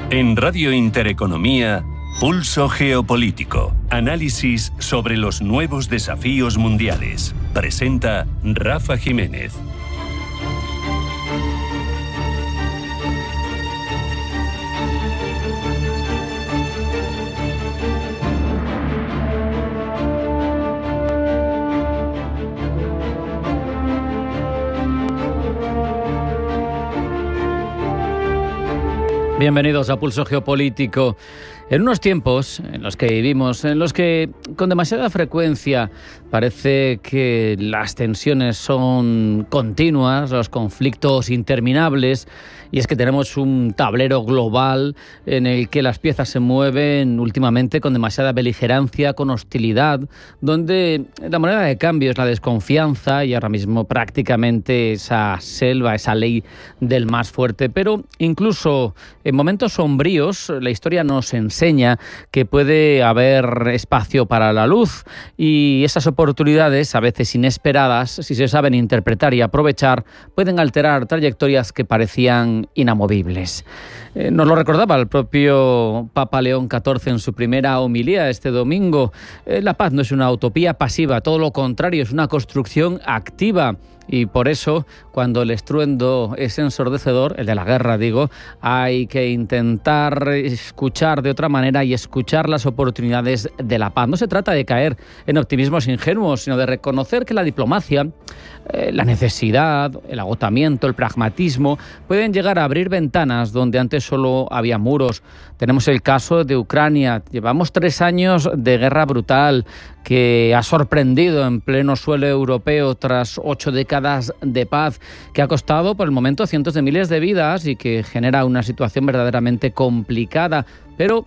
En Radio Intereconomía, Pulso Geopolítico. Análisis sobre los nuevos desafíos mundiales. Presenta Rafa Jiménez. Bienvenidos a Pulso Geopolítico. En unos tiempos en los que vivimos, en los que con demasiada frecuencia parece que las tensiones son continuas, los conflictos interminables, y es que tenemos un tablero global en el que las piezas se mueven últimamente con demasiada beligerancia, con hostilidad, donde la moneda de cambio es la desconfianza y ahora mismo prácticamente esa selva, esa ley del más fuerte. Pero incluso en momentos sombríos la historia nos enseña que puede haber espacio para la luz, y esas oportunidades, a veces inesperadas, si se saben interpretar y aprovechar, pueden alterar trayectorias que parecían inamovibles. Nos lo recordaba el propio Papa León XIV en su primera homilía este domingo. La paz no es una utopía pasiva, todo lo contrario, es una construcción activa. Y por eso, cuando el estruendo es ensordecedor, el de la guerra digo, hay que intentar escuchar de otra manera y escuchar las oportunidades de la paz. No se trata de caer en optimismos ingenuos, sino de reconocer que la diplomacia, la necesidad, el agotamiento, el pragmatismo pueden llegar a abrir ventanas donde antes solo había muros. Tenemos el caso de Ucrania. Llevamos 3 años de guerra brutal que ha sorprendido en pleno suelo europeo tras 8 décadas de paz, que ha costado por el momento cientos de miles de vidas y que genera una situación verdaderamente complicada. Pero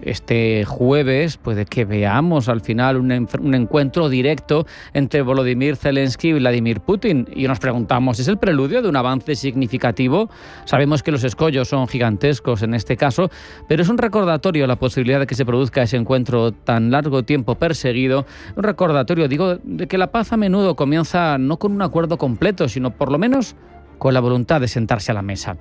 este jueves puede que veamos al final un encuentro directo entre Volodymyr Zelensky y Vladimir Putin, y nos preguntamos, ¿es el preludio de un avance significativo? Sabemos que los escollos son gigantescos en este caso, pero es un recordatorio la posibilidad de que se produzca ese encuentro tan largo tiempo perseguido, un recordatorio, digo, de que la paz a menudo comienza no con un acuerdo completo, sino por lo menos con la voluntad de sentarse a la mesa.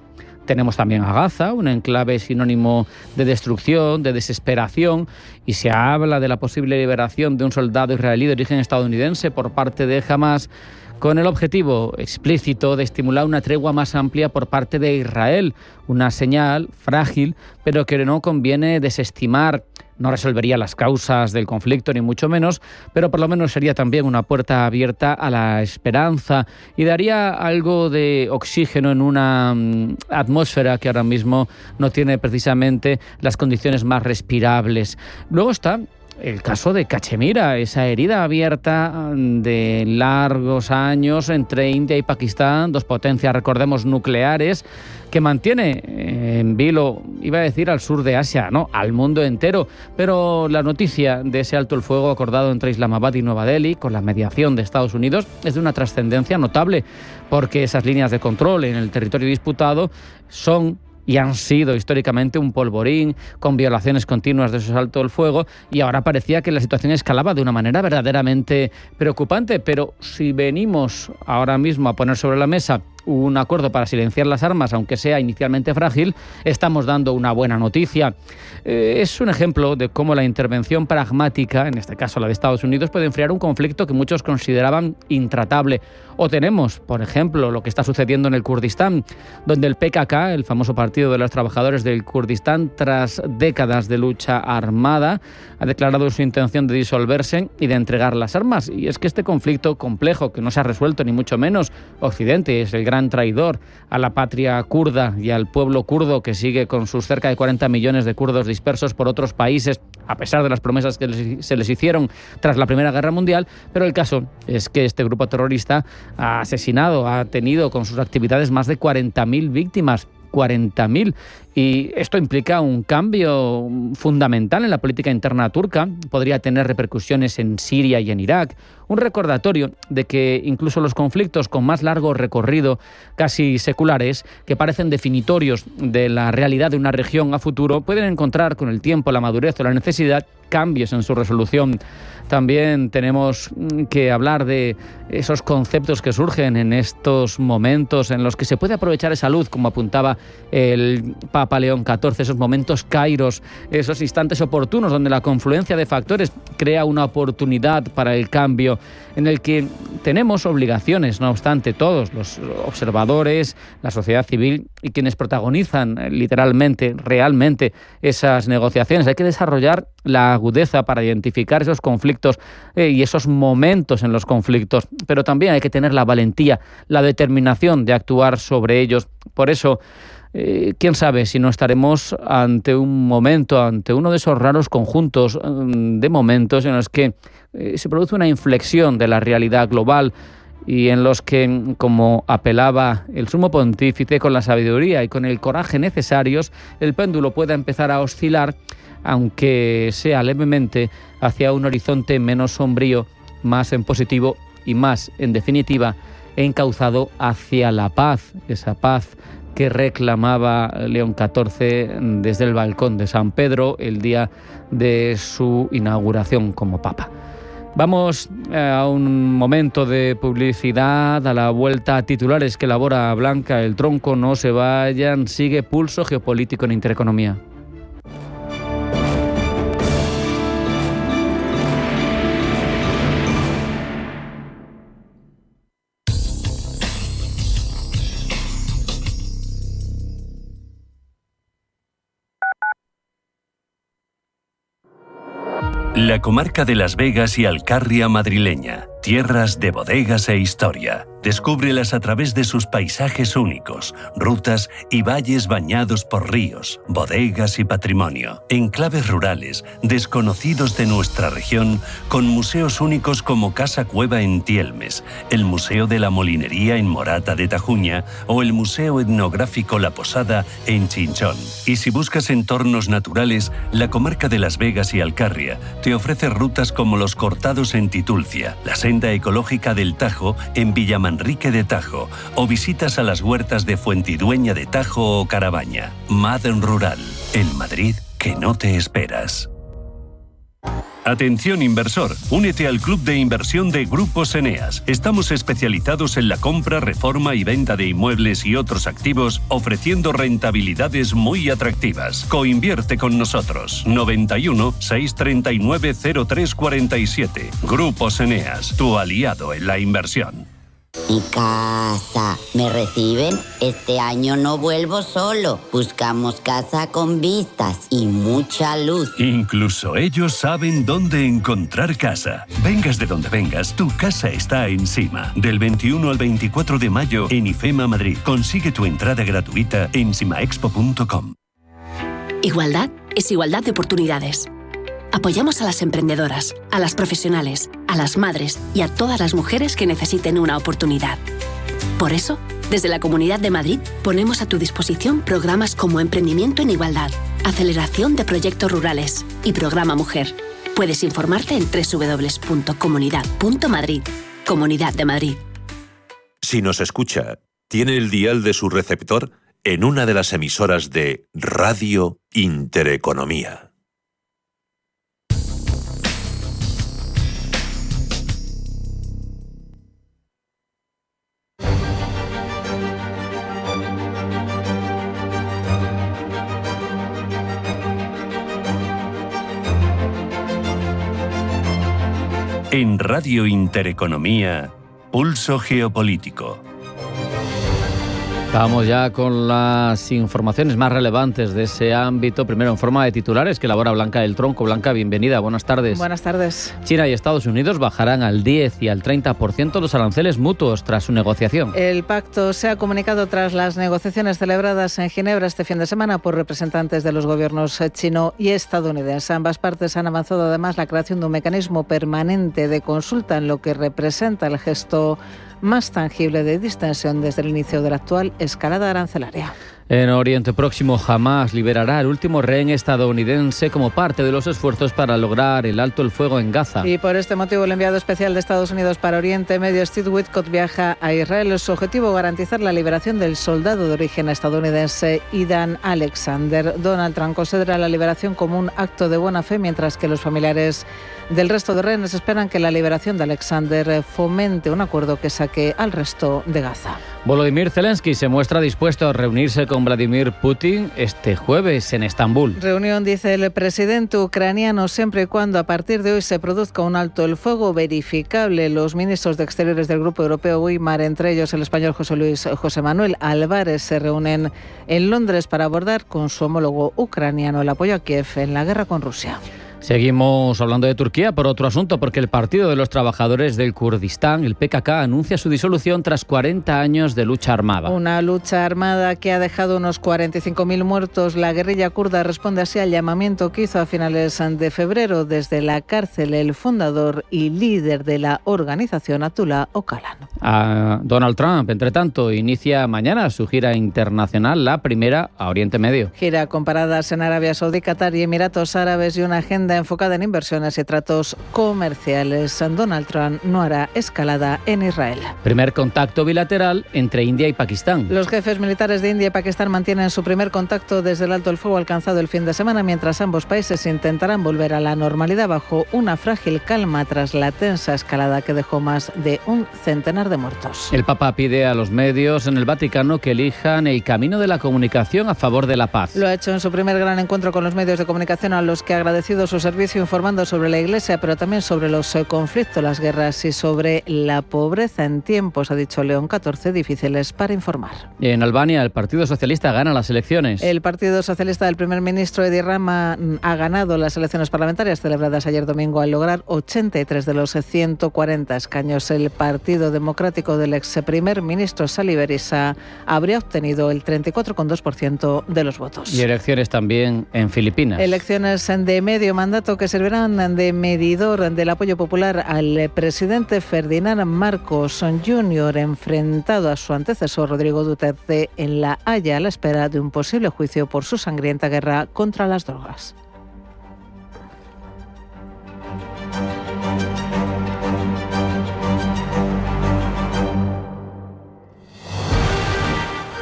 Tenemos también a Gaza, un enclave sinónimo de destrucción, de desesperación, y se habla de la posible liberación de un soldado israelí de origen estadounidense por parte de Hamas, con el objetivo explícito de estimular una tregua más amplia por parte de Israel, una señal frágil, pero que no conviene desestimar. No resolvería las causas del conflicto, ni mucho menos, pero por lo menos sería también una puerta abierta a la esperanza y daría algo de oxígeno en una atmósfera que ahora mismo no tiene precisamente las condiciones más respirables. Luego está el caso de Cachemira, esa herida abierta de largos años entre India y Pakistán, 2 potencias, recordemos, nucleares, que mantiene en vilo, iba a decir al sur de Asia, no, al mundo entero. Pero la noticia de ese alto el fuego acordado entre Islamabad y Nueva Delhi, con la mediación de Estados Unidos, es de una trascendencia notable, porque esas líneas de control en el territorio disputado son y han sido históricamente un polvorín, con violaciones continuas de esos alto el fuego, y ahora parecía que la situación escalaba de una manera verdaderamente preocupante. Pero si venimos ahora mismo a poner sobre la mesa un acuerdo para silenciar las armas, aunque sea inicialmente frágil, estamos dando una buena noticia. Es un ejemplo de cómo la intervención pragmática, en este caso la de Estados Unidos, puede enfriar un conflicto que muchos consideraban intratable. O tenemos, por ejemplo, lo que está sucediendo en el Kurdistán, donde el PKK, el famoso partido de los trabajadores del Kurdistán, tras décadas de lucha armada, ha declarado su intención de disolverse y de entregar las armas. Y es que este conflicto complejo, que no se ha resuelto ni mucho menos, Occidente es el gran traidor a la patria kurda y al pueblo kurdo, que sigue con sus cerca de 40 millones de kurdos dispersos por otros países, a pesar de las promesas que se les hicieron tras la Primera Guerra Mundial. Pero el caso es que este grupo terrorista ha asesinado, ha tenido con sus actividades más de 40.000 víctimas. 40.000. Y esto implica un cambio fundamental en la política interna turca. Podría tener repercusiones en Siria y en Irak. Un recordatorio de que incluso los conflictos con más largo recorrido, casi seculares, que parecen definitorios de la realidad de una región a futuro, pueden encontrar con el tiempo, la madurez o la necesidad cambios en su resolución. También tenemos que hablar de esos conceptos que surgen en estos momentos en los que se puede aprovechar esa luz, como apuntaba el Papa Papa León XIV, esos momentos kairos, esos instantes oportunos donde la confluencia de factores crea una oportunidad para el cambio, en el que tenemos obligaciones, no obstante, todos los observadores, la sociedad civil y quienes protagonizan literalmente, realmente esas negociaciones. Hay que desarrollar la agudeza para identificar esos conflictos y esos momentos en los conflictos, pero también hay que tener la valentía, la determinación de actuar sobre ellos. Por eso, quién sabe si no estaremos ante un momento, ante uno de esos raros conjuntos de momentos en los que se produce una inflexión de la realidad global y en los que, como apelaba el Sumo Pontífice, con la sabiduría y con el coraje necesarios, el péndulo pueda empezar a oscilar, aunque sea levemente, hacia un horizonte menos sombrío, más en positivo y más, en definitiva, encauzado hacia la paz, esa paz que reclamaba León XIV desde el balcón de San Pedro el día de su inauguración como Papa. Vamos a un momento de publicidad, a la vuelta a titulares que elabora Blanca el Tronco. No se vayan, sigue Pulso Geopolítico en Intereconomía. La comarca de Las Vegas y Alcarria madrileña, tierras de bodegas e historia. Descúbrelas a través de sus paisajes únicos, rutas y valles bañados por ríos, bodegas y patrimonio. Enclaves rurales, desconocidos de nuestra región, con museos únicos como Casa Cueva en Tielmes, el Museo de la Molinería en Morata de Tajuña o el Museo Etnográfico La Posada en Chinchón. Y si buscas entornos naturales, la comarca de Las Vegas y Alcarria te ofrece rutas como los Cortados en Titulcia, la senda ecológica del Tajo en Villamanrique de Tajo o visitas a las huertas de Fuentidueña de Tajo o Carabaña. Madden Rural, el Madrid que no te esperas. Atención inversor, únete al club de inversión de Grupos Eneas. Estamos especializados en la compra, reforma y venta de inmuebles y otros activos, ofreciendo rentabilidades muy atractivas. Coinvierte con nosotros. 91 639 0347. Grupos Eneas, tu aliado en la inversión. Mi casa, ¿me reciben? Este año no vuelvo solo. Buscamos casa con vistas y mucha luz. Incluso ellos saben dónde encontrar casa. Vengas de donde vengas, tu casa está encima. Del 21 al 24 de mayo en IFEMA Madrid. Consigue tu entrada gratuita en simaexpo.com. Igualdad es igualdad de oportunidades. Apoyamos a las emprendedoras, a las profesionales, a las madres y a todas las mujeres que necesiten una oportunidad. Por eso, desde la Comunidad de Madrid, ponemos a tu disposición programas como Emprendimiento en Igualdad, Aceleración de Proyectos Rurales y Programa Mujer. Puedes informarte en www.comunidad.madrid. Comunidad de Madrid. Si nos escucha, tiene el dial de su receptor en una de las emisoras de Radio Intereconomía. En Radio Intereconomía, Pulso Geopolítico. Vamos ya con las informaciones más relevantes de ese ámbito. Primero en forma de titulares que elabora Blanca del Tronco. Blanca, bienvenida, buenas tardes. Buenas tardes. China y Estados Unidos bajarán al 10 y al 30% los aranceles mutuos tras su negociación. El pacto se ha comunicado tras las negociaciones celebradas en Ginebra este fin de semana por representantes de los gobiernos chino y estadounidense. Ambas partes han avanzado además la creación de un mecanismo permanente de consulta en lo que representa el gesto más tangible de distensión desde el inicio de la actual escalada arancelaria. En Oriente Próximo, Hamás liberará al último rehén estadounidense como parte de los esfuerzos para lograr el alto el fuego en Gaza. Y por este motivo el enviado especial de Estados Unidos para Oriente Medio, Steve Witkoff, viaja a Israel. Su objetivo, garantizar la liberación del soldado de origen estadounidense Idan Alexander. Donald Trump considera la liberación como un acto de buena fe, mientras que los familiares del resto de rehenes esperan que la liberación de Alexander fomente un acuerdo que saque al resto de Gaza. Volodymyr Zelensky se muestra dispuesto a reunirse con Vladimir Putin este jueves en Estambul. Reunión, dice el presidente ucraniano, siempre y cuando a partir de hoy se produzca un alto el fuego verificable. Los ministros de Exteriores del Grupo Europeo Weimar, entre ellos el español José Manuel Álvarez, se reúnen en Londres para abordar con su homólogo ucraniano el apoyo a Kiev en la guerra con Rusia. Seguimos hablando de Turquía por otro asunto, porque el Partido de los Trabajadores del Kurdistán, el PKK, anuncia su disolución tras 40 años de lucha armada. Una lucha armada que ha dejado unos 45.000 muertos. La guerrilla kurda responde así al llamamiento que hizo a finales de febrero desde la cárcel el fundador y líder de la organización, Abdullah Öcalan. Donald Trump, entre tanto, inicia mañana su gira internacional, la primera a Oriente Medio. Gira con paradas en Arabia Saudí, Qatar y Emiratos Árabes y una agenda enfocada en inversiones y tratos comerciales. Donald Trump no hará escalada en Israel. Primer contacto bilateral entre India y Pakistán. Los jefes militares de India y Pakistán mantienen su primer contacto desde el alto el fuego alcanzado el fin de semana, mientras ambos países intentarán volver a la normalidad bajo una frágil calma tras la tensa escalada que dejó más de un centenar de muertos. El Papa pide a los medios en el Vaticano que elijan el camino de la comunicación a favor de la paz. Lo ha hecho en su primer gran encuentro con los medios de comunicación, a los que ha agradecido su servicio informando sobre la Iglesia, pero también sobre los conflictos, las guerras y sobre la pobreza en tiempos, ha dicho León XIV, difíciles para informar. En Albania, el Partido Socialista gana las elecciones. El Partido Socialista del primer ministro Edi Rama ha ganado las elecciones parlamentarias celebradas ayer domingo al lograr 83 de los 140 escaños. El Partido Democrático del ex primer ministro Sali Berisha habría obtenido el 34,2% de los votos. Y elecciones también en Filipinas. Elecciones de medio mandato que servirán de medidor del apoyo popular al presidente Ferdinand Marcos Jr., enfrentado a su antecesor Rodrigo Duterte en La Haya a la espera de un posible juicio por su sangrienta guerra contra las drogas.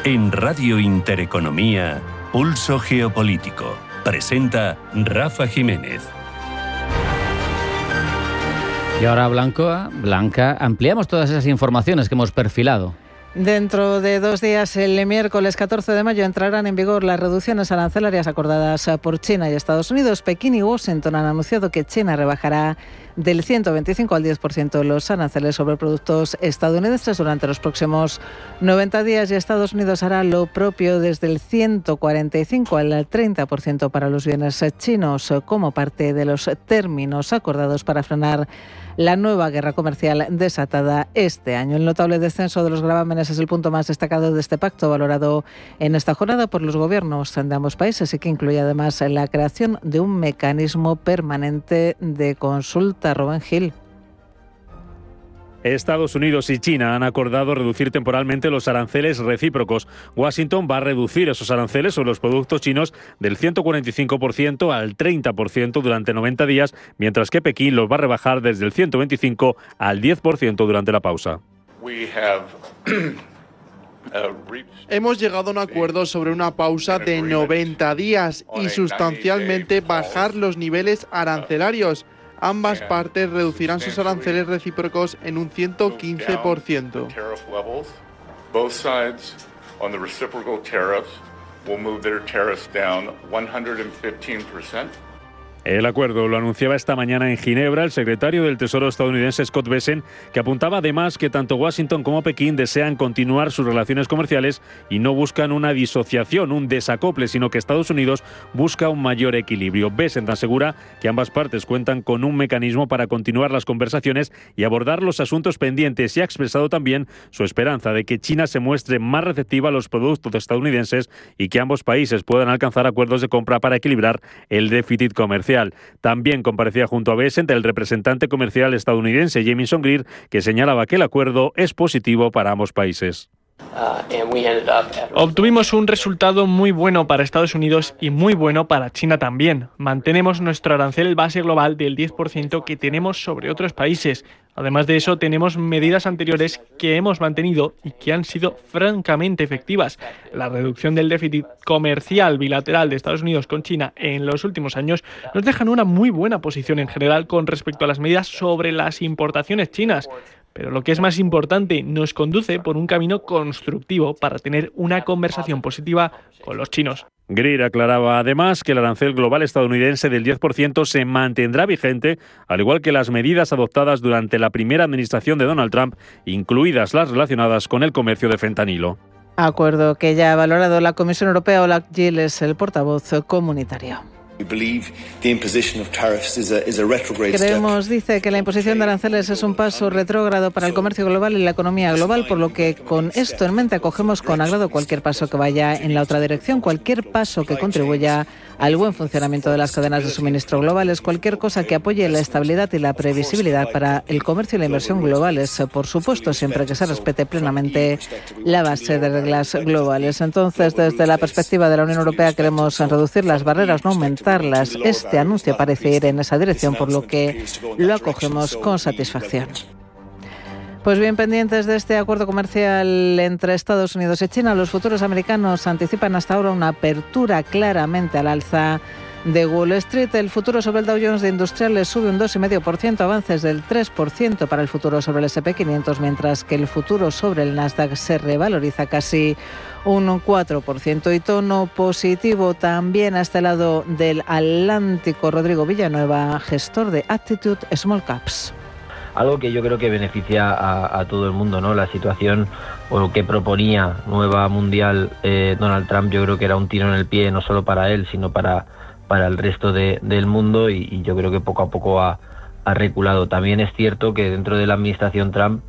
En Radio Intereconomía, Pulso Geopolítico. Presenta Rafa Jiménez. Y ahora, Blanca, ampliamos todas esas informaciones que hemos perfilado. Dentro de 2 días, el miércoles 14 de mayo, entrarán en vigor las reducciones arancelarias acordadas por China y Estados Unidos. Pekín y Washington han anunciado que China rebajará del 125 al 10% los aranceles sobre productos estadounidenses durante los próximos 90 días y Estados Unidos hará lo propio desde el 145 al 30% para los bienes chinos, como parte de los términos acordados para frenar la nueva guerra comercial desatada este año. El notable descenso de los gravámenes es el punto más destacado de este pacto, valorado en esta jornada por los gobiernos de ambos países y que incluye además la creación de un mecanismo permanente de consulta. Rubén Gil. Estados Unidos y China han acordado reducir temporalmente los aranceles recíprocos. Washington va a reducir esos aranceles sobre los productos chinos del 145% al 30% durante 90 días, mientras que Pekín los va a rebajar desde el 125 al 10% durante la pausa. Hemos llegado a un acuerdo sobre una pausa de 90 días y sustancialmente bajar los niveles arancelarios. Ambas partes reducirán sus aranceles recíprocos en un 115%. El acuerdo lo anunciaba esta mañana en Ginebra el secretario del Tesoro estadounidense Scott Bessent, que apuntaba además que tanto Washington como Pekín desean continuar sus relaciones comerciales y no buscan una disociación, un desacople, sino que Estados Unidos busca un mayor equilibrio. Bessent asegura que ambas partes cuentan con un mecanismo para continuar las conversaciones y abordar los asuntos pendientes, y ha expresado también su esperanza de que China se muestre más receptiva a los productos estadounidenses y que ambos países puedan alcanzar acuerdos de compra para equilibrar el déficit comercial. También comparecía junto a Bessent el representante comercial estadounidense Jamieson Greer, que señalaba que el acuerdo es positivo para ambos países. Obtuvimos un resultado muy bueno para Estados Unidos y muy bueno para China también. Mantenemos nuestro arancel base global del 10% que tenemos sobre otros países. Además de eso, tenemos medidas anteriores que hemos mantenido y que han sido francamente efectivas. La reducción del déficit comercial bilateral de Estados Unidos con China en los últimos años nos deja en una muy buena posición en general con respecto a las medidas sobre las importaciones chinas. pero lo que es más importante, nos conduce por un camino constructivo para tener una conversación positiva con los chinos. Greer aclaraba además que el arancel global estadounidense del 10% se mantendrá vigente, al igual que las medidas adoptadas durante la primera administración de Donald Trump, incluidas las relacionadas con el comercio de fentanilo. Acuerdo que ya ha valorado la Comisión Europea. Olaf Gil es el portavoz comunitario. Creemos, dice, que la imposición de aranceles es un paso retrógrado para el comercio global y la economía global, por lo que con esto en mente acogemos con agrado cualquier paso que vaya en la otra dirección, cualquier paso que contribuya al buen funcionamiento de las cadenas de suministro globales, cualquier cosa que apoye la estabilidad y la previsibilidad para el comercio y la inversión globales, por supuesto, siempre que se respete plenamente la base de reglas globales. Entonces, desde la perspectiva de la Unión Europea, queremos reducir las barreras, no aumentarlas. Este anuncio parece ir en esa dirección, por lo que lo acogemos con satisfacción. Pues bien, pendientes de este acuerdo comercial entre Estados Unidos y China, los futuros americanos anticipan hasta ahora una apertura claramente al alza de Wall Street. El futuro sobre el Dow Jones de Industriales sube un 2,5%, avances del 3% para el futuro sobre el S&P 500, mientras que el futuro sobre el Nasdaq se revaloriza casi un 4%. Y tono positivo también a este lado del Atlántico. Rodrigo Villanueva, gestor de Attitude Small Caps. Algo que yo creo que beneficia a todo el mundo, ¿no? La situación o lo que proponía nueva mundial Donald Trump, yo creo que era un tiro en el pie, no solo para él, sino para el resto del mundo, y yo creo que poco a poco ha reculado. También es cierto que dentro de la administración Trump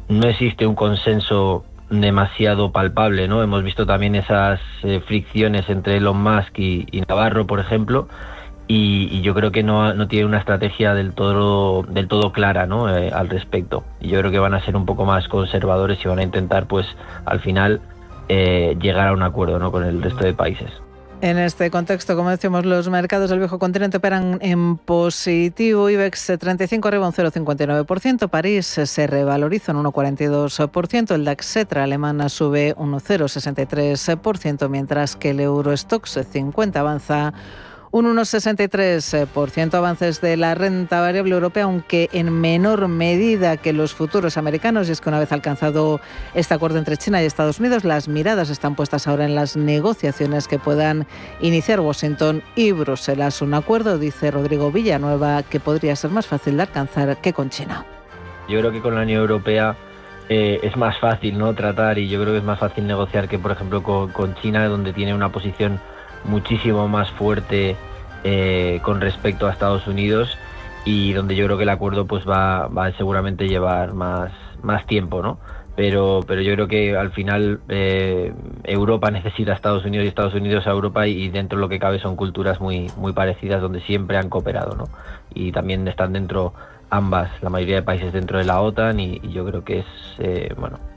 no existe un consenso demasiado palpable, ¿no? Hemos visto también esas fricciones entre Elon Musk y Navarro, por ejemplo, y yo creo que no tiene una estrategia del todo clara, ¿no? Al respecto. Y yo creo que van a ser un poco más conservadores y van a intentar, pues, al final llegar a un acuerdo, ¿no? Con el resto de países. En este contexto, como decimos, los mercados del viejo continente operan en positivo. IBEX 35 arriba un 0,59%, París se revaloriza un 1,42%, el DAX alemán sube un 0,63%, mientras que el Eurostoxx 50 avanza un 1,63%, avances de la renta variable europea, aunque en menor medida que los futuros americanos. Y es que una vez alcanzado este acuerdo entre China y Estados Unidos, las miradas están puestas ahora en las negociaciones que puedan iniciar Washington y Bruselas. Un acuerdo, dice Rodrigo Villanueva, que podría ser más fácil de alcanzar que con China. Yo creo que con la Unión Europea es más fácil, ¿no?, tratar, y yo creo que es más fácil negociar que, por ejemplo, con China, donde tiene una posición muchísimo más fuerte con respecto a Estados Unidos, y donde yo creo que el acuerdo pues va a seguramente llevar más tiempo, ¿no? Pero yo creo que al final Europa necesita a Estados Unidos y Estados Unidos a Europa, y dentro de lo que cabe son culturas muy parecidas, donde siempre han cooperado, ¿no? Y también están dentro ambas, la mayoría de países dentro de la OTAN, y yo creo que es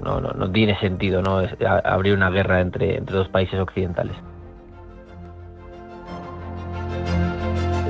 no tiene sentido, ¿no?, abrir una guerra entre dos países occidentales.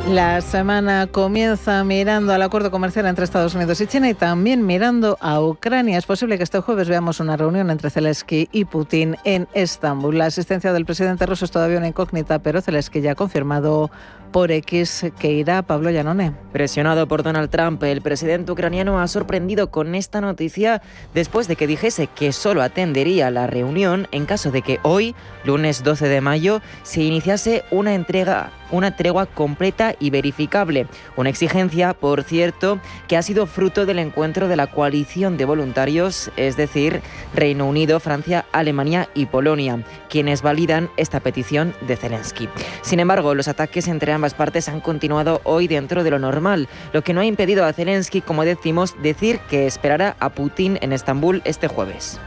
La semana comienza mirando al acuerdo comercial entre Estados Unidos y China, y también mirando a Ucrania. Es posible que este jueves veamos una reunión entre Zelensky y Putin en Estambul. La asistencia del presidente ruso es todavía una incógnita, pero Zelensky ya ha confirmado por X que irá. Pablo Llanone. Presionado por Donald Trump, el presidente ucraniano ha sorprendido con esta noticia después de que dijese que solo atendería la reunión en caso de que hoy, lunes 12 de mayo, se iniciase una tregua completa y verificable. Una exigencia, por cierto, que ha sido fruto del encuentro de la coalición de voluntarios, es decir, Reino Unido, Francia, Alemania y Polonia, quienes validan esta petición de Zelensky. Sin embargo, los ataques entre ambas partes han continuado hoy dentro de lo normal, lo que no ha impedido a Zelensky, como decimos, decir que esperará a Putin en Estambul este jueves.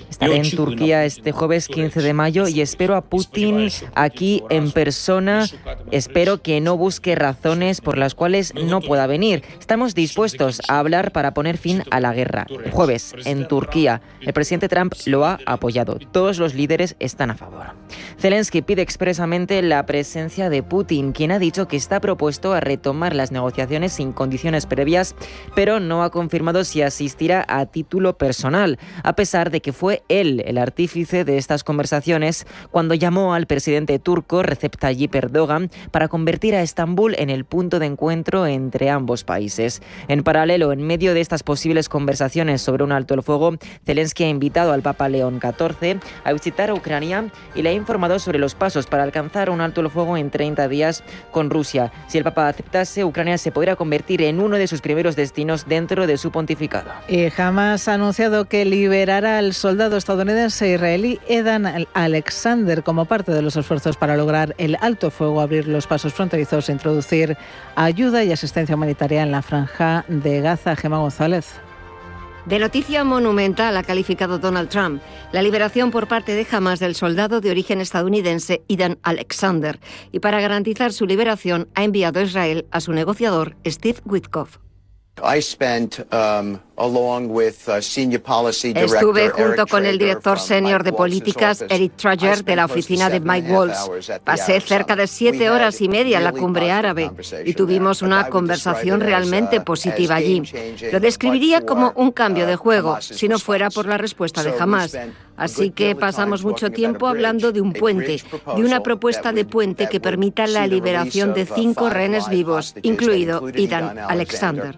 Estaré en Turquía este jueves 15 de mayo y espero a Putin aquí en persona. Espero que no busque razones por las cuales no pueda venir. Estamos dispuestos a hablar para poner fin a la guerra. El jueves, en Turquía, el presidente Trump lo ha apoyado. Todos los líderes están a favor. Zelensky pide expresamente la presencia de Putin, quien ha dicho que está propuesto a retomar las negociaciones sin condiciones previas, pero no ha confirmado si asistirá a título personal, a pesar pesar de que fue él el artífice de estas conversaciones cuando llamó al presidente turco Recep Tayyip Erdogan para convertir a Estambul en el punto de encuentro entre ambos países. En paralelo, en medio de estas posibles conversaciones sobre un alto el fuego, Zelensky ha invitado al Papa León XIV a visitar Ucrania y le ha informado sobre los pasos para alcanzar un alto el fuego en 30 días con Rusia. Si el Papa aceptase, Ucrania se podría convertir en uno de sus primeros destinos dentro de su pontificado. Y Hamas ha anunciado que liberará al soldado estadounidense israelí Edan Alexander como parte de los esfuerzos para lograr el alto fuego, abrir los pasos fronterizos e introducir ayuda y asistencia humanitaria en la franja de Gaza. Gemma González. De noticia monumental ha calificado Donald Trump la liberación por parte de Hamas del soldado de origen estadounidense Edan Alexander, y para garantizar su liberación ha enviado a Israel a su negociador Steve Witkoff. Estuve junto con el director senior de políticas, Eric Trager, de la oficina de Mike Waltz. Pasé cerca de 7 horas y media en la cumbre árabe y tuvimos una conversación realmente positiva allí. Lo describiría como un cambio de juego, si no fuera por la respuesta de Hamas. Así que pasamos mucho tiempo hablando de un puente, de una propuesta de puente que permita la liberación de 5 rehenes vivos, incluido Edan Alexander.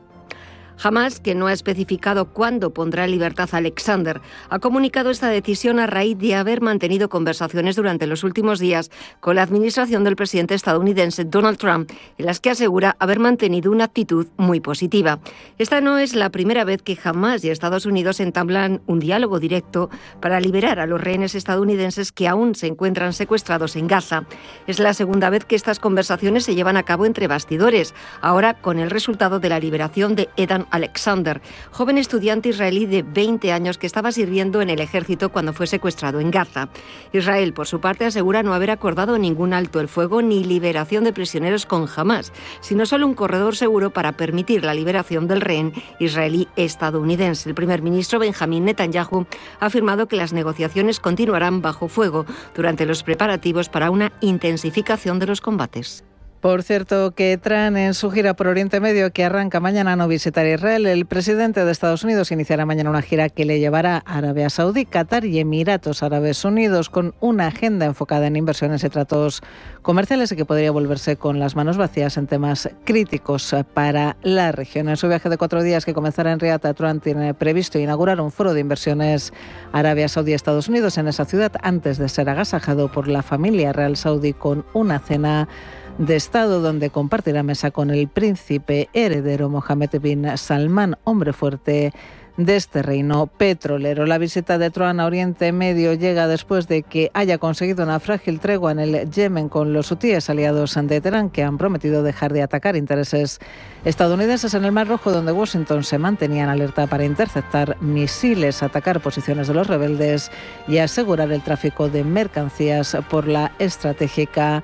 Hamas, que no ha especificado cuándo pondrá en libertad a Alexander, ha comunicado esta decisión a raíz de haber mantenido conversaciones durante los últimos días con la administración del presidente estadounidense Donald Trump, en las que asegura haber mantenido una actitud muy positiva. Esta no es la primera vez que Hamas y Estados Unidos entablan un diálogo directo para liberar a los rehenes estadounidenses que aún se encuentran secuestrados en Gaza. Es la segunda vez que estas conversaciones se llevan a cabo entre bastidores, ahora con el resultado de la liberación de Edan Alexander, joven estudiante israelí de 20 años que estaba sirviendo en el ejército cuando fue secuestrado en Gaza. Israel, por su parte, asegura no haber acordado ningún alto el fuego ni liberación de prisioneros con Hamas, sino solo un corredor seguro para permitir la liberación del rehén israelí estadounidense. El primer ministro Benjamín Netanyahu ha afirmado que las negociaciones continuarán bajo fuego durante los preparativos para una intensificación de los combates. Por cierto, que Trump, en su gira por Oriente Medio, que arranca mañana, no visitará Israel. El presidente de Estados Unidos iniciará mañana una gira que le llevará a Arabia Saudí, Qatar y Emiratos Árabes Unidos, con una agenda enfocada en inversiones y tratos comerciales y que podría volverse con las manos vacías en temas críticos para la región. En su viaje de 4 días, que comenzará en Riad, Trump tiene previsto inaugurar un foro de inversiones Arabia Saudí Estados Unidos en esa ciudad antes de ser agasajado por la familia real saudí con una cena de Estado donde compartirá mesa con el príncipe heredero Mohammed bin Salman, hombre fuerte de este reino petrolero. La visita de Trump a Oriente Medio llega después de que haya conseguido una frágil tregua en el Yemen con los hutíes aliados de Teherán, que han prometido dejar de atacar intereses estadounidenses en el Mar Rojo, donde Washington se mantenía en alerta para interceptar misiles, atacar posiciones de los rebeldes y asegurar el tráfico de mercancías por la estratégica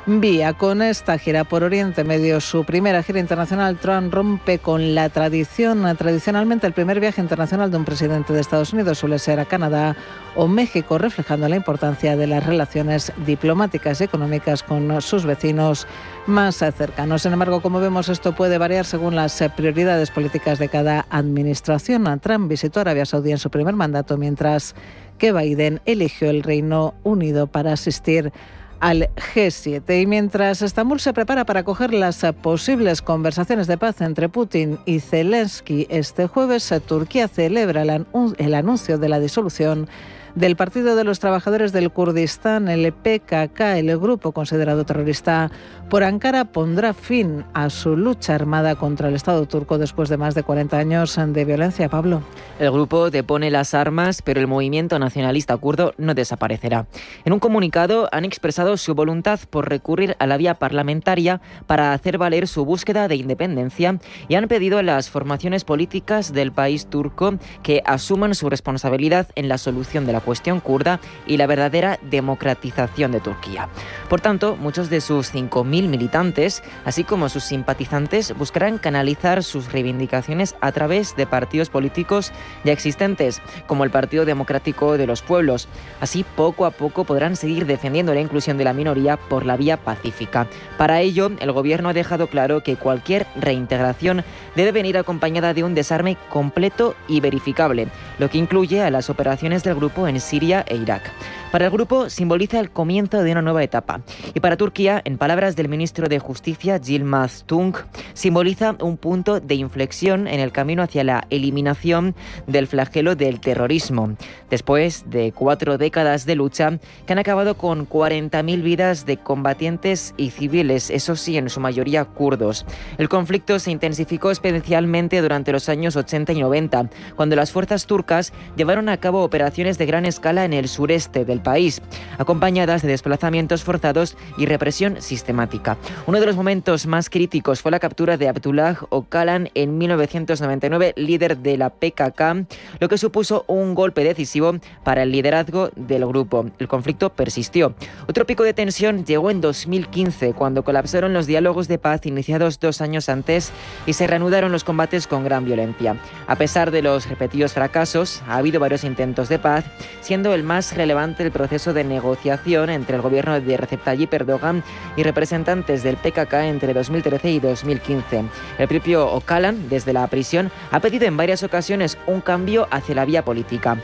vía. Con esta gira por Oriente Medio, su primera gira internacional, Trump rompe con la tradición. Tradicionalmente, el primer viaje internacional de un presidente de Estados Unidos suele ser a Canadá o México, reflejando la importancia de las relaciones diplomáticas y económicas con sus vecinos más cercanos. Sin embargo, como vemos, esto puede variar según las prioridades políticas de cada administración. Trump visitó Arabia Saudí en su primer mandato, mientras que Biden eligió el Reino Unido para asistir al G7. Y mientras Estambul se prepara para acoger las posibles conversaciones de paz entre Putin y Zelensky este jueves, Turquía celebra el anuncio de la disolución del Partido de los Trabajadores del Kurdistán, el PKK. El grupo considerado terrorista por Ankara pondrá fin a su lucha armada contra el Estado turco después de más de 40 años de violencia. Pablo. El grupo depone las armas, pero el movimiento nacionalista kurdo no desaparecerá. En un comunicado han expresado su voluntad por recurrir a la vía parlamentaria para hacer valer su búsqueda de independencia y han pedido a las formaciones políticas del país turco que asuman su responsabilidad en la solución de la cuestión kurda y la verdadera democratización de Turquía. Por tanto, muchos de sus 5.000 militantes, así como sus simpatizantes, buscarán canalizar sus reivindicaciones a través de partidos políticos ya existentes, como el Partido Democrático de los Pueblos. Así, poco a poco podrán seguir defendiendo la inclusión de la minoría por la vía pacífica. Para ello, el gobierno ha dejado claro que cualquier reintegración debe venir acompañada de un desarme completo y verificable, lo que incluye a las operaciones del grupo en Siria e Irak. Para el grupo simboliza el comienzo de una nueva etapa. Y para Turquía, en palabras del ministro de Justicia, Yilmaz Tunç, simboliza un punto de inflexión en el camino hacia la eliminación del flagelo del terrorismo, después de 4 décadas de lucha que han acabado con 40.000 vidas de combatientes y civiles, eso sí, en su mayoría kurdos. El conflicto se intensificó especialmente durante los años 80 y 90, cuando las fuerzas turcas llevaron a cabo operaciones de gran escala en el sureste del país, acompañadas de desplazamientos forzados y represión sistemática. Uno de los momentos más críticos fue la captura de Abdullah Öcalan en 1999, líder de la PKK, lo que supuso un golpe decisivo para el liderazgo del grupo. El conflicto persistió. Otro pico de tensión llegó en 2015, cuando colapsaron los diálogos de paz iniciados 2 años antes y se reanudaron los combates con gran violencia. A pesar de los repetidos fracasos, ha habido varios intentos de paz, siendo el más relevante el proceso de negociación entre el gobierno de Recep Tayyip Erdogan y representantes del PKK entre 2013 y 2015. El propio Öcalan, desde la prisión, ha pedido en varias ocasiones un cambio hacia la vía política.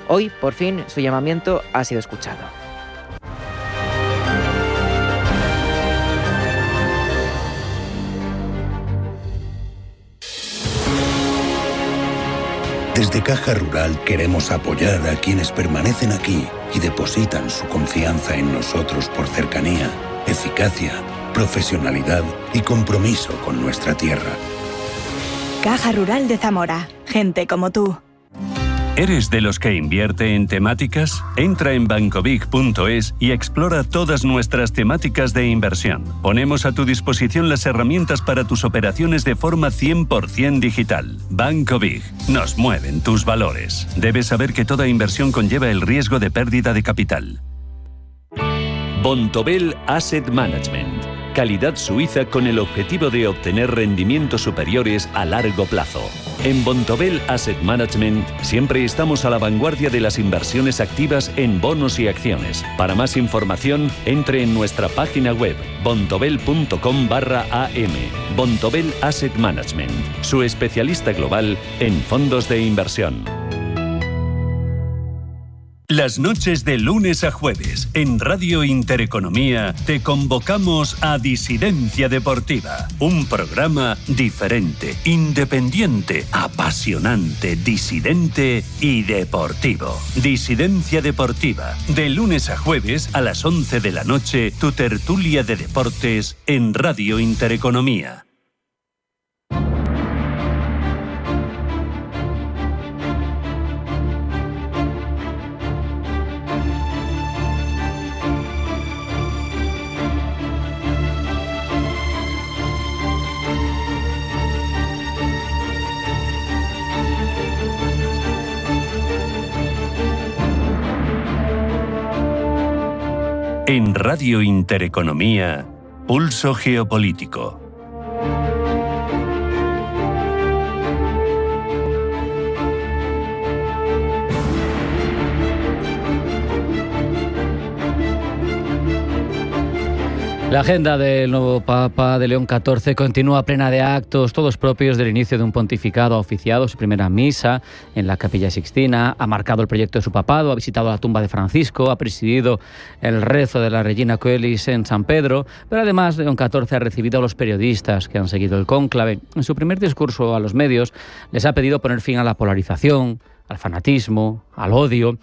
Hoy, por fin, su llamamiento ha sido escuchado. Desde Caja Rural queremos apoyar a quienes permanecen aquí y depositan su confianza en nosotros por cercanía, eficacia, profesionalidad y compromiso con nuestra tierra. Caja Rural de Zamora. Gente como tú. ¿Eres de los que invierte en temáticas? Entra en bancobig.es y explora todas nuestras temáticas de inversión. Ponemos a tu disposición las herramientas para tus operaciones de forma 100% digital. Banco Big. Nos mueven tus valores. Debes saber que toda inversión conlleva el riesgo de pérdida de capital. Bontobel Asset Management. Calidad suiza con el objetivo de obtener rendimientos superiores a largo plazo. En Bontobel Asset Management siempre estamos a la vanguardia de las inversiones activas en bonos y acciones. Para más información, entre en nuestra página web bontobel.com/am. Bontobel Asset Management, su especialista global en fondos de inversión. Las noches de lunes a jueves en Radio Intereconomía te convocamos a Disidencia Deportiva, un programa diferente, independiente, apasionante, disidente y deportivo. Disidencia Deportiva, de lunes a jueves a las 11 de la noche, tu tertulia de deportes en Radio Intereconomía. En Radio Intereconomía, Pulso Geopolítico. La agenda del nuevo Papa de León XIV continúa plena de actos, todos propios del inicio de un pontificado. Ha oficiado su primera misa en la Capilla Sixtina, ha marcado el proyecto de su papado, ha visitado la tumba de Francisco, ha presidido el rezo de la Regina Coelis en San Pedro, pero además León XIV ha recibido a los periodistas que han seguido el cónclave. En su primer discurso a los medios les ha pedido poner fin a la polarización, al fanatismo, al odio.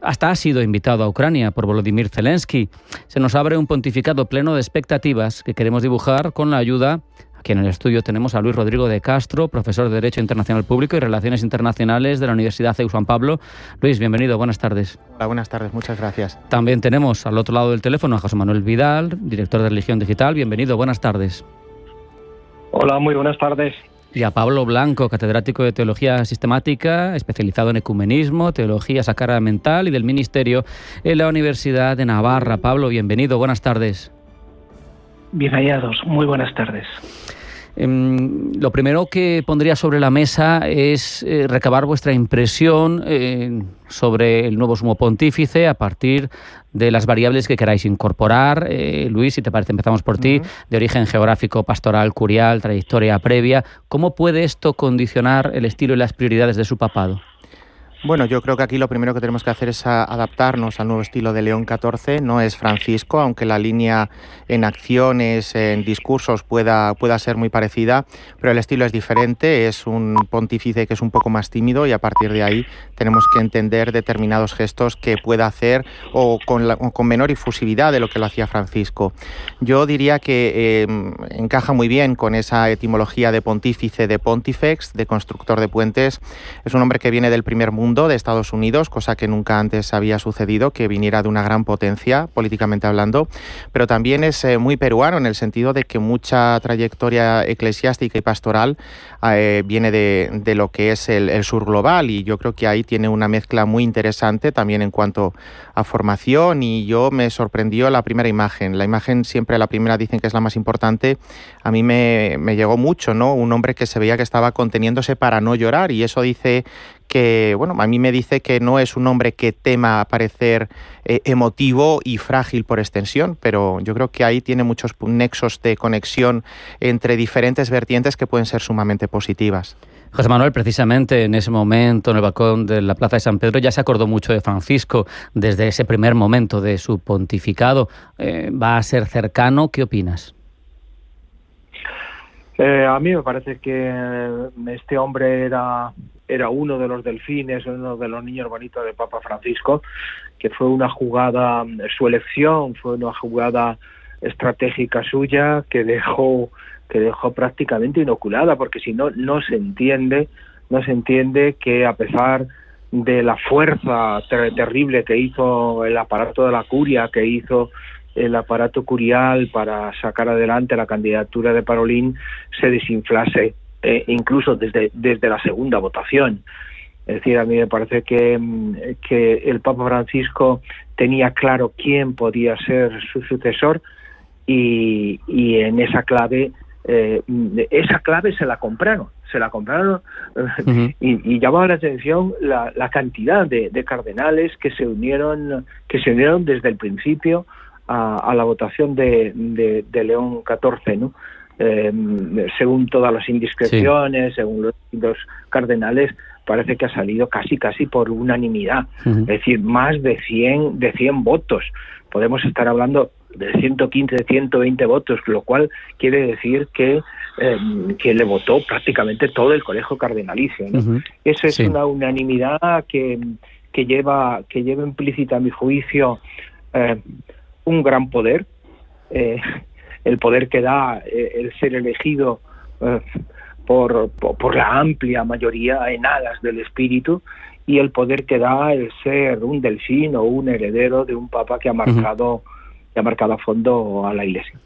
Hasta ha sido invitado a Ucrania por Volodymyr Zelensky. Se nos abre un pontificado pleno de expectativas que queremos dibujar con la ayuda. Aquí en el estudio tenemos a Luis Rodrigo de Castro, profesor de Derecho Internacional Público y Relaciones Internacionales de la Universidad CEU San Pablo. Luis, bienvenido, buenas tardes. Hola, buenas tardes, muchas gracias. También tenemos al otro lado del teléfono a José Manuel Vidal, director de Religión Digital. Bienvenido, buenas tardes. Hola, muy buenas tardes. Y a Pablo Blanco, catedrático de Teología Sistemática, especializado en ecumenismo, teología sacramental y del Ministerio en la Universidad de Navarra. Pablo, bienvenido, buenas tardes. Bien hallados, muy buenas tardes. Lo primero que pondría sobre la mesa es recabar vuestra impresión sobre el nuevo sumo pontífice a partir de las variables que queráis incorporar. Luis, si te parece, empezamos por ti, de origen geográfico, pastoral, curial, trayectoria previa. ¿Cómo puede esto condicionar el estilo y las prioridades de su papado? Bueno, yo creo que aquí lo primero que tenemos que hacer es adaptarnos al nuevo estilo de León XIV. No es Francisco, aunque la línea en acciones, en discursos pueda ser muy parecida, pero el estilo es diferente. Es un pontífice que es un poco más tímido y a partir de ahí tenemos que entender determinados gestos que pueda hacer o con menor efusividad de lo que lo hacía Francisco. Yo diría que encaja muy bien con esa etimología de pontífice, de pontifex, de constructor de puentes. Es un hombre que viene del primer mundo, de Estados Unidos, cosa que nunca antes había sucedido, que viniera de una gran potencia, políticamente hablando, pero también es muy peruano en el sentido de que mucha trayectoria eclesiástica y pastoral viene de lo que es el sur global, y yo creo que ahí tiene una mezcla muy interesante también en cuanto a formación. Y yo me sorprendió la primera imagen. La imagen siempre, la primera dicen que es la más importante. A mí me llegó mucho, ¿no? Un hombre que se veía que estaba conteniéndose para no llorar, y eso dice que, bueno, a mí me dice que no es un hombre que tema parecer emotivo y frágil por extensión, pero yo creo que ahí tiene muchos nexos de conexión entre diferentes vertientes que pueden ser sumamente positivas. José Manuel, precisamente en ese momento, en el balcón de la Plaza de San Pedro, ya se acordó mucho de Francisco desde ese primer momento de su pontificado. ¿Va a ser cercano? ¿Qué opinas? A mí me parece que este hombre era uno de los delfines, uno de los niños bonitos de Papa Francisco, que fue una jugada, su elección fue una jugada estratégica suya que dejó prácticamente inoculada, porque si no, no se entiende que a pesar de la fuerza terrible que hizo el aparato de la curia, que hizo el aparato curial para sacar adelante la candidatura de Parolín, se desinflase incluso desde la segunda votación. Es decir, a mí me parece que el Papa Francisco tenía claro quién podía ser su sucesor, y en esa clave se la compraron y llamaba la atención la cantidad de cardenales que se unieron desde el principio a la votación de León XIV, ¿no? Según todas las indiscreciones, según los cardenales, parece que ha salido casi por unanimidad, es decir, más de 100 votos. Podemos estar hablando de 115, de 120 votos, lo cual quiere decir que le votó prácticamente todo el colegio cardenalicio, ¿no? Eso es una unanimidad que lleva implícita, a mi juicio, un gran poder, el poder que da el ser elegido por la amplia mayoría en alas del espíritu, y el poder que da el ser un delfín o un heredero de un papa que ha marcado a fondo a la Iglesia.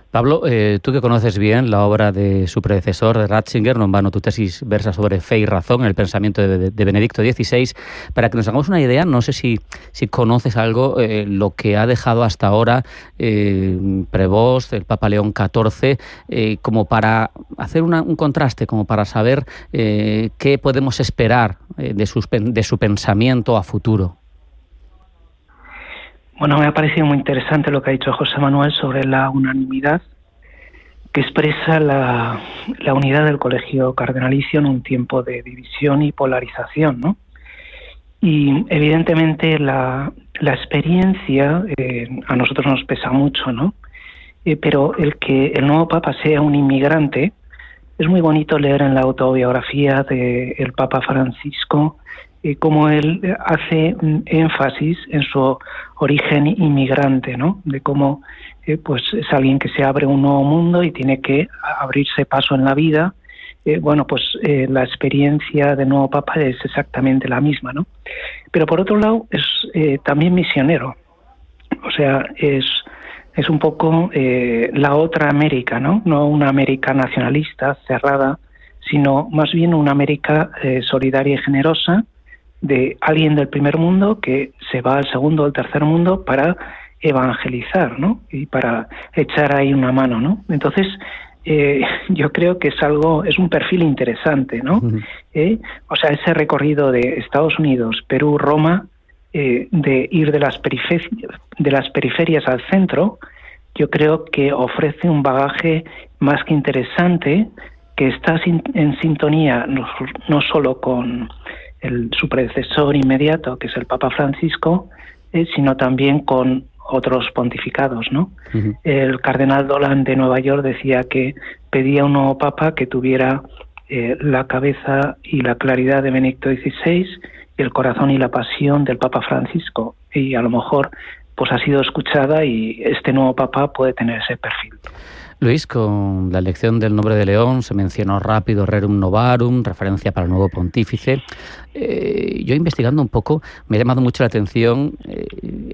Pablo, tú que conoces bien la obra de su predecesor, de Ratzinger, no en vano tu tesis versa sobre fe y razón en el pensamiento de Benedicto XVI, para que nos hagamos una idea, no sé si conoces algo, lo que ha dejado hasta ahora Prevost, el Papa León XIV, como para hacer un contraste, como para saber qué podemos esperar de su pensamiento a futuro. Bueno, me ha parecido muy interesante lo que ha dicho José Manuel sobre la unanimidad que expresa la unidad del colegio cardenalicio en un tiempo de división y polarización, ¿no? Y evidentemente la experiencia a nosotros nos pesa mucho, ¿no? Pero el que el nuevo Papa sea un inmigrante, es muy bonito leer en la autobiografía del Papa Francisco cómo él hace énfasis en su origen inmigrante, ¿no? De cómo pues es alguien que se abre un nuevo mundo y tiene que abrirse paso en la vida. La experiencia del nuevo Papa es exactamente la misma, ¿no? Pero por otro lado es también misionero. O sea, es un poco la otra América, ¿no? No una América nacionalista, cerrada, sino más bien una América solidaria y generosa, de alguien del primer mundo que se va al segundo o al tercer mundo para evangelizar, ¿no? Y para echar ahí una mano, ¿no? Entonces, yo creo que es un perfil interesante, ¿no? O sea, ese recorrido de Estados Unidos, Perú, Roma, de ir de las periferias al centro, yo creo que ofrece un bagaje más que interesante, que está en sintonía no solo con su predecesor inmediato, que es el Papa Francisco, sino también con otros pontificados, ¿no? El cardenal Dolan de Nueva York decía que pedía un nuevo papa que tuviera la cabeza y la claridad de Benedicto XVI y el corazón y la pasión del Papa Francisco, y a lo mejor pues ha sido escuchada y este nuevo papa puede tener ese perfil. Luis, con la elección del nombre de León se mencionó rápido Rerum Novarum, referencia para el nuevo pontífice. Yo investigando un poco me ha llamado mucho la atención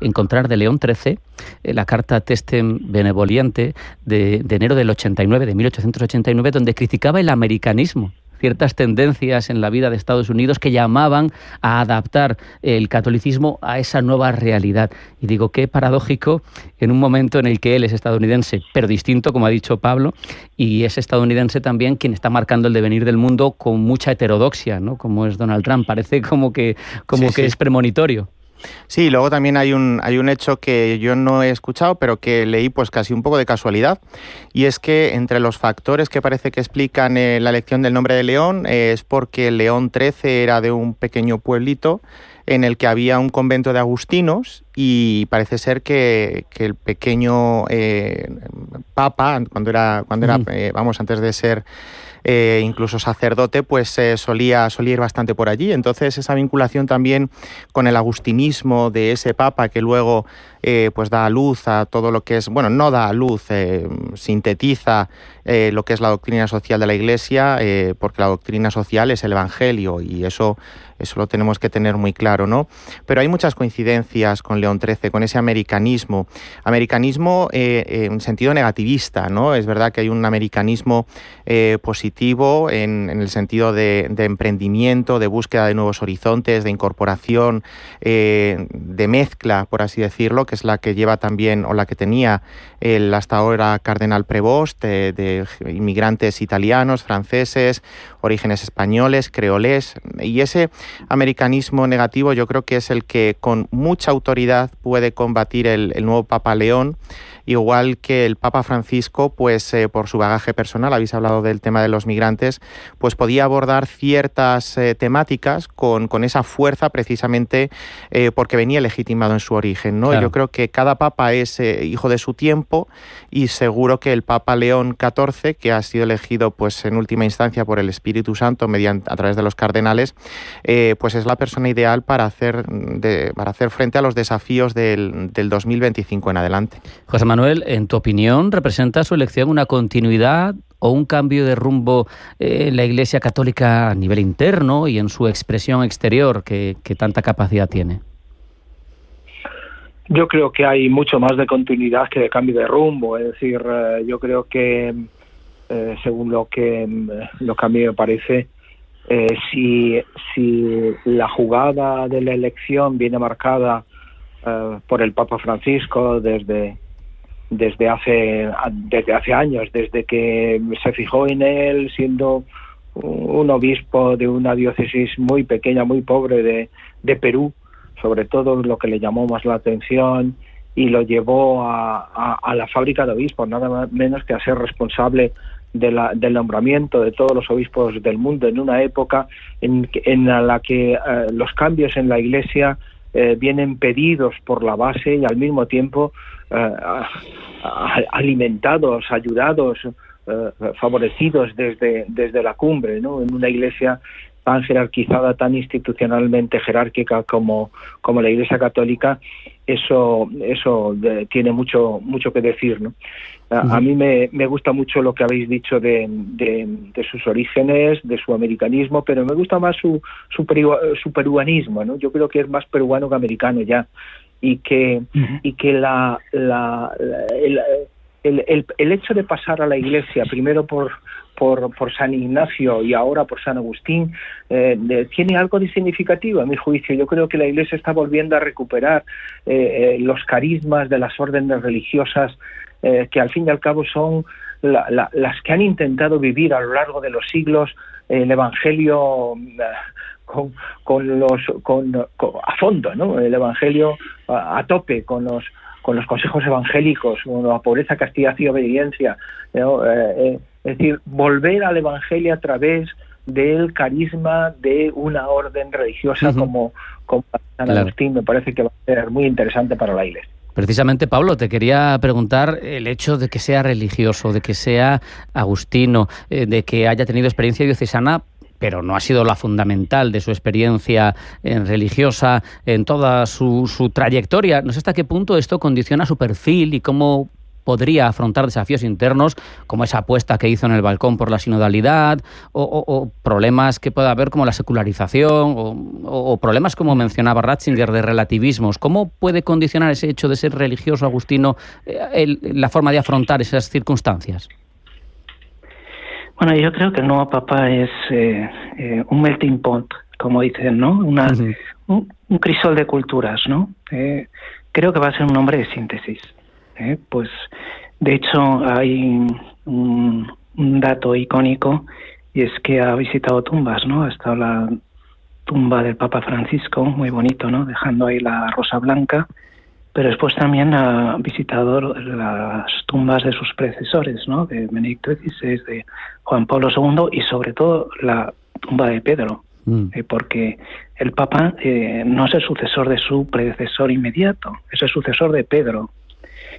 encontrar de León XIII la carta Testem Benevoliente de enero del 89, de 1889, donde criticaba el americanismo, ciertas tendencias en la vida de Estados Unidos que llamaban a adaptar el catolicismo a esa nueva realidad. Y digo, qué paradójico en un momento en el que él es estadounidense, pero distinto, como ha dicho Pablo, y es estadounidense también quien está marcando el devenir del mundo con mucha heterodoxia, ¿no? Como es Donald Trump. Parece como que es premonitorio. Sí, luego también hay un hecho que yo no he escuchado, pero que leí pues casi un poco de casualidad, y es que entre los factores que parece que explican la elección del nombre de León es porque León XIII era de un pequeño pueblito en el que había un convento de agustinos, y parece ser que el pequeño papa, cuando era antes de ser incluso sacerdote, pues solía ir bastante por allí. Entonces esa vinculación también con el agustinismo de ese papa, que luego pues da a luz a todo lo que es, bueno, no da a luz, sintetiza lo que es la doctrina social de la Iglesia, porque la doctrina social es el Evangelio, y eso lo tenemos que tener muy claro, ¿no? Pero hay muchas coincidencias con León XIII, con ese americanismo en sentido negativista, ¿no? Es verdad que hay un americanismo positivo en el sentido de emprendimiento, de búsqueda de nuevos horizontes, de incorporación, de mezcla, por así decirlo, que es la que lleva también, o la que tenía el hasta ahora cardenal Prevost, de inmigrantes italianos, franceses, orígenes españoles, creolés, y ese americanismo negativo yo creo que es el que con mucha autoridad puede combatir el nuevo Papa León, igual que el Papa Francisco, pues por su bagaje personal, habéis hablado del tema de los migrantes, pues podía abordar ciertas temáticas con esa fuerza, precisamente porque venía legitimado en su origen, ¿no? Claro. Yo creo que cada papa es hijo de su tiempo, y seguro que el Papa León XIV, que ha sido elegido pues en última instancia por el Espíritu Santo a través de los cardenales, pues es la persona ideal para hacer frente a los desafíos del 2025 en adelante. José Manuel, en tu opinión, ¿representa su elección una continuidad o un cambio de rumbo en la Iglesia Católica a nivel interno y en su expresión exterior que tanta capacidad tiene? Yo creo que hay mucho más de continuidad que de cambio de rumbo. Es decir, yo creo que, según lo que a mí me parece, si la jugada de la elección viene marcada por el Papa Francisco desde hace años, desde que se fijó en él siendo un obispo de una diócesis muy pequeña, muy pobre de Perú, sobre todo lo que le llamó más la atención y lo llevó a la fábrica de obispos, nada menos que a ser responsable del nombramiento de todos los obispos del mundo en una época en la que los cambios en la Iglesia vienen pedidos por la base y al mismo tiempo alimentados, ayudados, favorecidos desde la cumbre, ¿no? En una Iglesia tan jerarquizada, tan institucionalmente jerárquica como la Iglesia Católica, eso tiene mucho que decir, ¿no? A mí me gusta mucho lo que habéis dicho de sus orígenes, de su americanismo, pero me gusta más su peruanismo, ¿no? Yo creo que es más peruano que americano ya, y que el hecho de pasar a la Iglesia, primero por San Ignacio y ahora por San Agustín, tiene algo de significativo a mi juicio. Yo creo que la Iglesia está volviendo a recuperar los carismas de las órdenes religiosas, que al fin y al cabo son las que han intentado vivir a lo largo de los siglos el Evangelio a fondo, ¿no? El Evangelio a tope, con los consejos evangélicos, con la pobreza, castidad y obediencia, ¿no? Es decir, volver al Evangelio a través del carisma de una orden religiosa como San Agustín, me parece que va a ser muy interesante para la Iglesia. Precisamente, Pablo, te quería preguntar el hecho de que sea religioso, de que sea agustino, de que haya tenido experiencia diocesana, pero no ha sido la fundamental de su experiencia religiosa en toda su trayectoria. No sé hasta qué punto esto condiciona su perfil y cómo podría afrontar desafíos internos, como esa apuesta que hizo en el balcón por la sinodalidad, o problemas que pueda haber como la secularización, o problemas, como mencionaba Ratzinger, de relativismos. ¿Cómo puede condicionar ese hecho de ser religioso agustino la forma de afrontar esas circunstancias? Bueno, yo creo que el nuevo Papa es un melting pot, como dicen, ¿no? Un crisol de culturas, ¿no? Creo que va a ser un hombre de síntesis. Pues, de hecho, hay un dato icónico, y es que ha visitado tumbas, ¿no? Ha estado la tumba del Papa Francisco, muy bonito, ¿no? Dejando ahí la rosa blanca, pero después también ha visitado las tumbas de sus predecesores, ¿no? De Benedicto XVI, de Juan Pablo II y sobre todo la tumba de Pedro, porque el Papa no es el sucesor de su predecesor inmediato, es el sucesor de Pedro.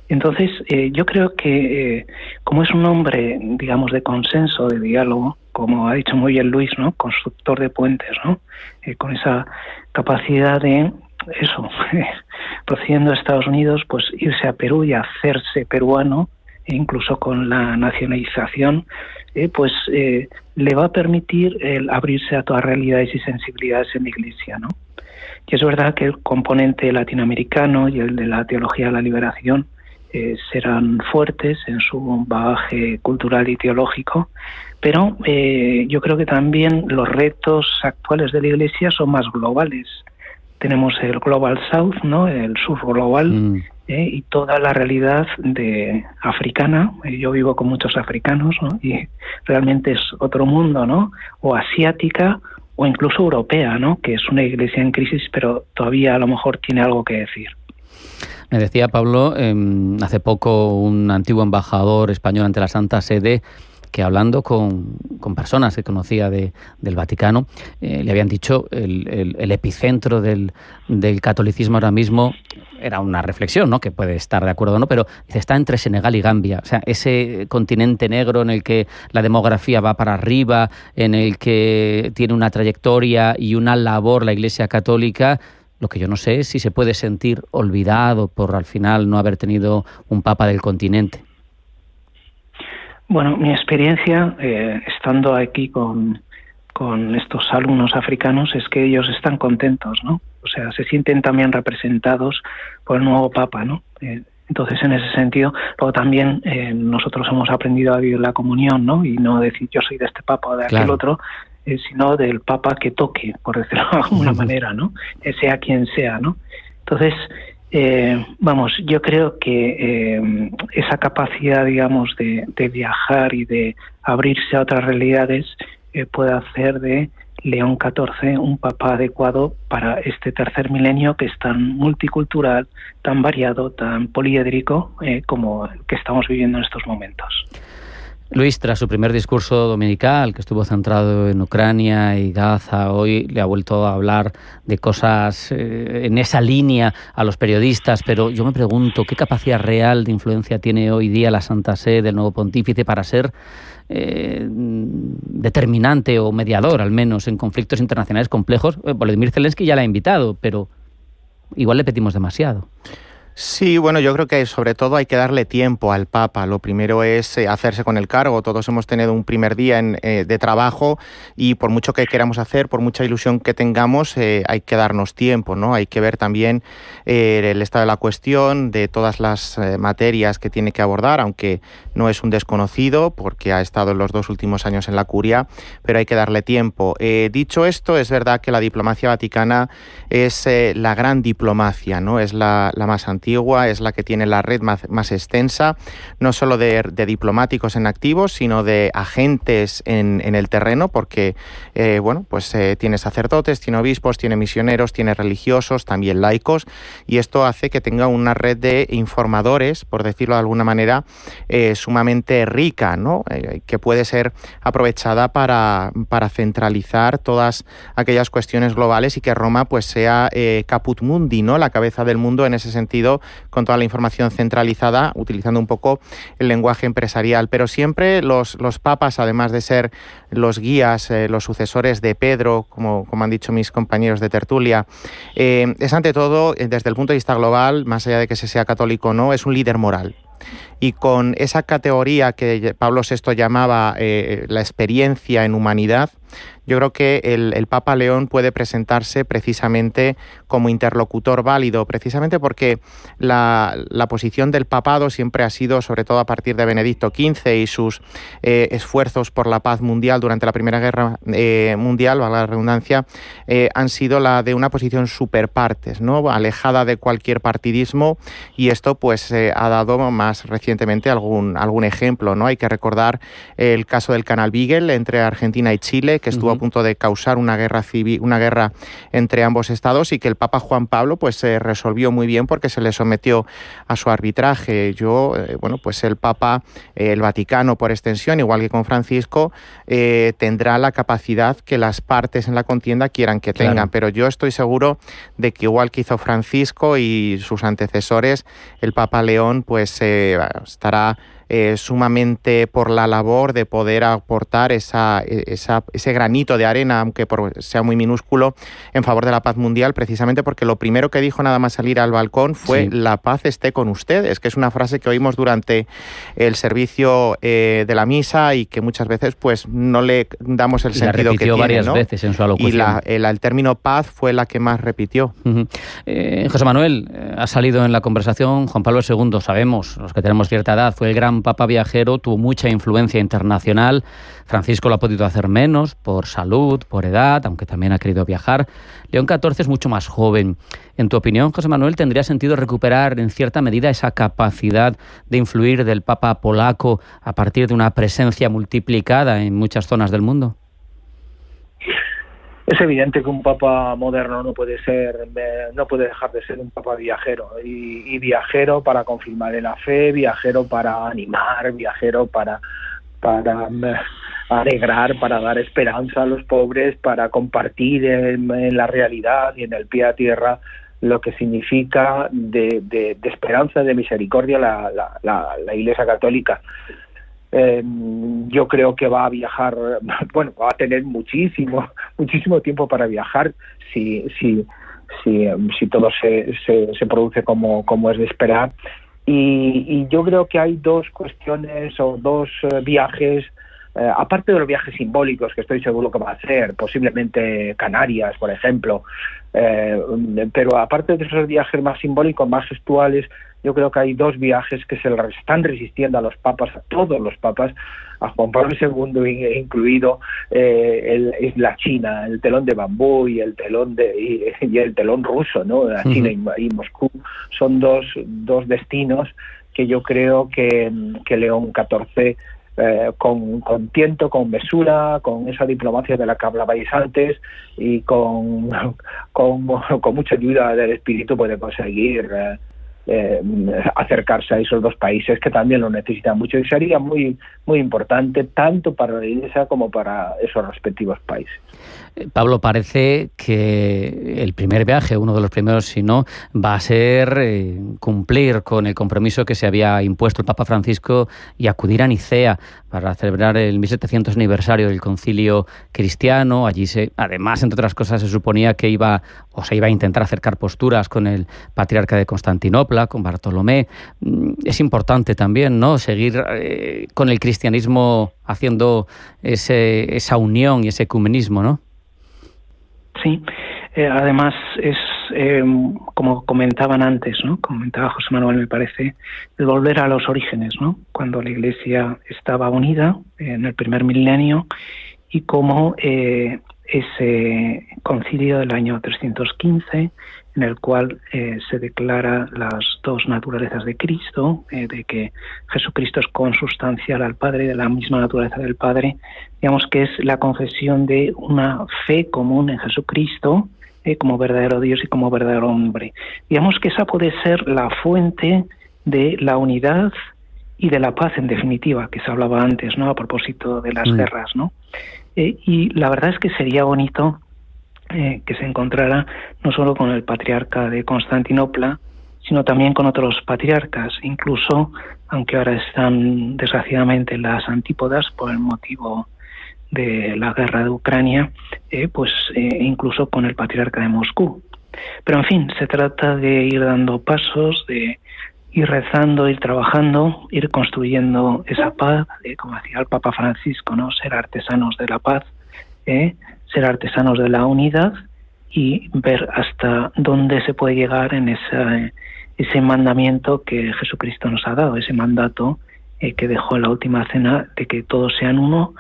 Entonces, yo creo que como es un hombre, digamos, de consenso, de diálogo, como ha dicho muy bien Luis, ¿no? Constructor de puentes, ¿no? Con esa capacidad de eso, procediendo a Estados Unidos, pues irse a Perú y hacerse peruano, e incluso con la nacionalización, pues le va a permitir abrirse a todas realidades y sensibilidades en la Iglesia, ¿no? Y es verdad que el componente latinoamericano y el de la teología de la liberación serán fuertes en su bagaje cultural y teológico, pero yo creo que también los retos actuales de la Iglesia son más globales. Tenemos el Global South, ¿no? El sur global, y toda la realidad africana. Yo vivo con muchos africanos, ¿no? Y realmente es otro mundo, ¿no? O asiática o incluso europea, ¿no? Que es una iglesia en crisis, pero todavía a lo mejor tiene algo que decir. Me decía Pablo, hace poco un antiguo embajador español ante la Santa Sede, que hablando con personas que conocía del Vaticano, le habían dicho el epicentro del catolicismo ahora mismo, era una reflexión, ¿no? Que puede estar de acuerdo o no, pero dice, está entre Senegal y Gambia. O sea, ese continente negro en el que la demografía va para arriba, en el que tiene una trayectoria y una labor la Iglesia Católica. Lo que yo no sé es si se puede sentir olvidado por al final no haber tenido un papa del continente. Bueno, mi experiencia estando aquí con estos alumnos africanos es que ellos están contentos, ¿no? O sea, se sienten también representados por el nuevo Papa, ¿no? Entonces, en ese sentido, luego también nosotros hemos aprendido a vivir la comunión, ¿no? Y no decir yo soy de este Papa o de aquel otro, sino del Papa que toque, por decirlo de alguna manera, ¿no? Sea quien sea, ¿no? Entonces, yo creo que esa capacidad, digamos, de viajar y de abrirse a otras realidades puede hacer de León XIV un papa adecuado para este tercer milenio que es tan multicultural, tan variado, tan poliédrico como el que estamos viviendo en estos momentos. Luis, tras su primer discurso dominical, que estuvo centrado en Ucrania y Gaza, hoy le ha vuelto a hablar de cosas en esa línea a los periodistas, pero yo me pregunto, ¿qué capacidad real de influencia tiene hoy día la Santa Sede, el nuevo pontífice, para ser determinante o mediador, al menos, en conflictos internacionales complejos? Volodymyr Zelensky ya la ha invitado, pero igual le pedimos demasiado. Sí, bueno, yo creo que sobre todo hay que darle tiempo al Papa. Lo primero es hacerse con el cargo. Todos hemos tenido un primer día de trabajo y por mucho que queramos hacer, por mucha ilusión que tengamos, hay que darnos tiempo, ¿no? Hay que ver también el estado de la cuestión, de todas las materias que tiene que abordar, aunque no es un desconocido porque ha estado en los 2 últimos años en la curia, pero hay que darle tiempo. Dicho esto, es verdad que la diplomacia vaticana es la gran diplomacia, ¿no? Es la más antigua, es la que tiene la red más extensa, no solo de diplomáticos en activo, sino de agentes en el terreno, porque tiene sacerdotes, tiene obispos, tiene misioneros, tiene religiosos, también laicos, y esto hace que tenga una red de informadores, por decirlo de alguna manera, sumamente rica, ¿no? Que puede ser aprovechada para centralizar todas aquellas cuestiones globales y que Roma pues sea caput mundi, ¿no? La cabeza del mundo en ese sentido, con toda la información centralizada, utilizando un poco el lenguaje empresarial. Pero siempre los papas, además de ser los guías, los sucesores de Pedro, como han dicho mis compañeros de tertulia, es ante todo, desde el punto de vista global, más allá de que se sea católico o no, es un líder moral. Y con esa categoría que Pablo VI llamaba la experiencia en humanidad, yo creo que el Papa León puede presentarse precisamente como interlocutor válido, precisamente porque la posición del papado siempre ha sido, sobre todo a partir de Benedicto XV y sus esfuerzos por la paz mundial durante la Primera Guerra Mundial, valga la redundancia, han sido la de una posición superpartes, ¿no? Alejada de cualquier partidismo, y esto pues ha dado más recientemente algún ejemplo, ¿no? Hay que recordar el caso del Canal Beagle entre Argentina y Chile, que estuvo a punto de causar una guerra civil, una guerra entre ambos estados, y que el Papa Juan Pablo pues se resolvió muy bien porque se le sometió a su arbitraje. El Papa, el Vaticano por extensión, igual que con Francisco, tendrá la capacidad que las partes en la contienda quieran que tengan, claro. Pero yo estoy seguro de que igual que hizo Francisco y sus antecesores, el Papa León pues estará sumamente por la labor de poder aportar ese granito de arena, aunque sea muy minúsculo, en favor de la paz mundial, precisamente porque lo primero que dijo nada más salir al balcón fue: la paz esté con ustedes, que es una frase que oímos durante el servicio de la misa y que muchas veces pues no le damos el sentido que tiene, varias ¿no? veces en su alocución. Y el término paz fue la que más repitió. José Manuel, ha salido en la conversación Juan Pablo II, sabemos, los que tenemos cierta edad, fue el gran papa viajero, tuvo mucha influencia internacional. Francisco lo ha podido hacer menos por salud, por edad, aunque también ha querido viajar. León XIV es mucho más joven. En tu opinión, José Manuel, ¿tendría sentido recuperar en cierta medida esa capacidad de influir del papa polaco a partir de una presencia multiplicada en muchas zonas del mundo? Es evidente que un papa moderno no puede dejar de ser un papa viajero, y viajero para confirmar en la fe, viajero para animar, viajero para alegrar, para dar esperanza a los pobres, para compartir en la realidad y en el pie a tierra lo que significa de esperanza, de misericordia la Iglesia Católica. Yo creo que va a viajar, va a tener muchísimo tiempo para viajar si todo se produce como es de esperar. Y yo creo que hay dos cuestiones o dos viajes, aparte de los viajes simbólicos que estoy seguro que va a hacer, posiblemente Canarias, por ejemplo, pero aparte de esos viajes más simbólicos, más gestuales, yo creo que hay dos viajes que se están resistiendo a los papas, a todos los papas, a Juan Pablo II incluido, es la China, el telón de bambú y el telón ruso, ¿no? La China y Moscú son dos destinos que yo creo que León XIV, con tiento, con mesura, con esa diplomacia de la que hablabais antes y con mucha ayuda del espíritu, puede conseguir acercarse a esos dos países que también lo necesitan mucho, y sería muy muy importante tanto para la Iglesia como para esos respectivos países. Pablo, parece que el primer viaje, uno de los primeros, si no, va a ser cumplir con el compromiso que se había impuesto el Papa Francisco y acudir a Nicea para celebrar el 1700 aniversario del Concilio Cristiano. Allí, además, entre otras cosas, se suponía que se iba a intentar acercar posturas con el patriarca de Constantinopla, con Bartolomé. Es importante también, ¿no?, seguir con el cristianismo haciendo esa unión y ese ecumenismo, ¿no? Sí, además es como comentaban antes, ¿no? Comentaba José Manuel, me parece, el volver a los orígenes, ¿no? Cuando la Iglesia estaba unida en el primer milenio y cómo ese concilio del año 315, en el cual se declara las dos naturalezas de Cristo, de que Jesucristo es consubstancial al Padre, de la misma naturaleza del Padre, digamos que es la confesión de una fe común en Jesucristo, como verdadero Dios y como verdadero hombre. Digamos que esa puede ser la fuente de la unidad y de la paz, en definitiva, que se hablaba antes, ¿no?, a propósito de las guerras, ¿no? Y la verdad es que sería bonito que se encontrara no solo con el patriarca de Constantinopla, sino también con otros patriarcas, incluso, aunque ahora están desgraciadamente las antípodas por el motivo de la guerra de Ucrania, incluso con el patriarca de Moscú. Pero en fin, se trata de ir dando pasos, de ir rezando, ir trabajando, ir construyendo esa paz, como decía el Papa Francisco, ¿no?, ser artesanos de la paz, ser artesanos de la unidad y ver hasta dónde se puede llegar en ese mandamiento que Jesucristo nos ha dado, ese mandato que dejó en la última cena de que todos sean uno,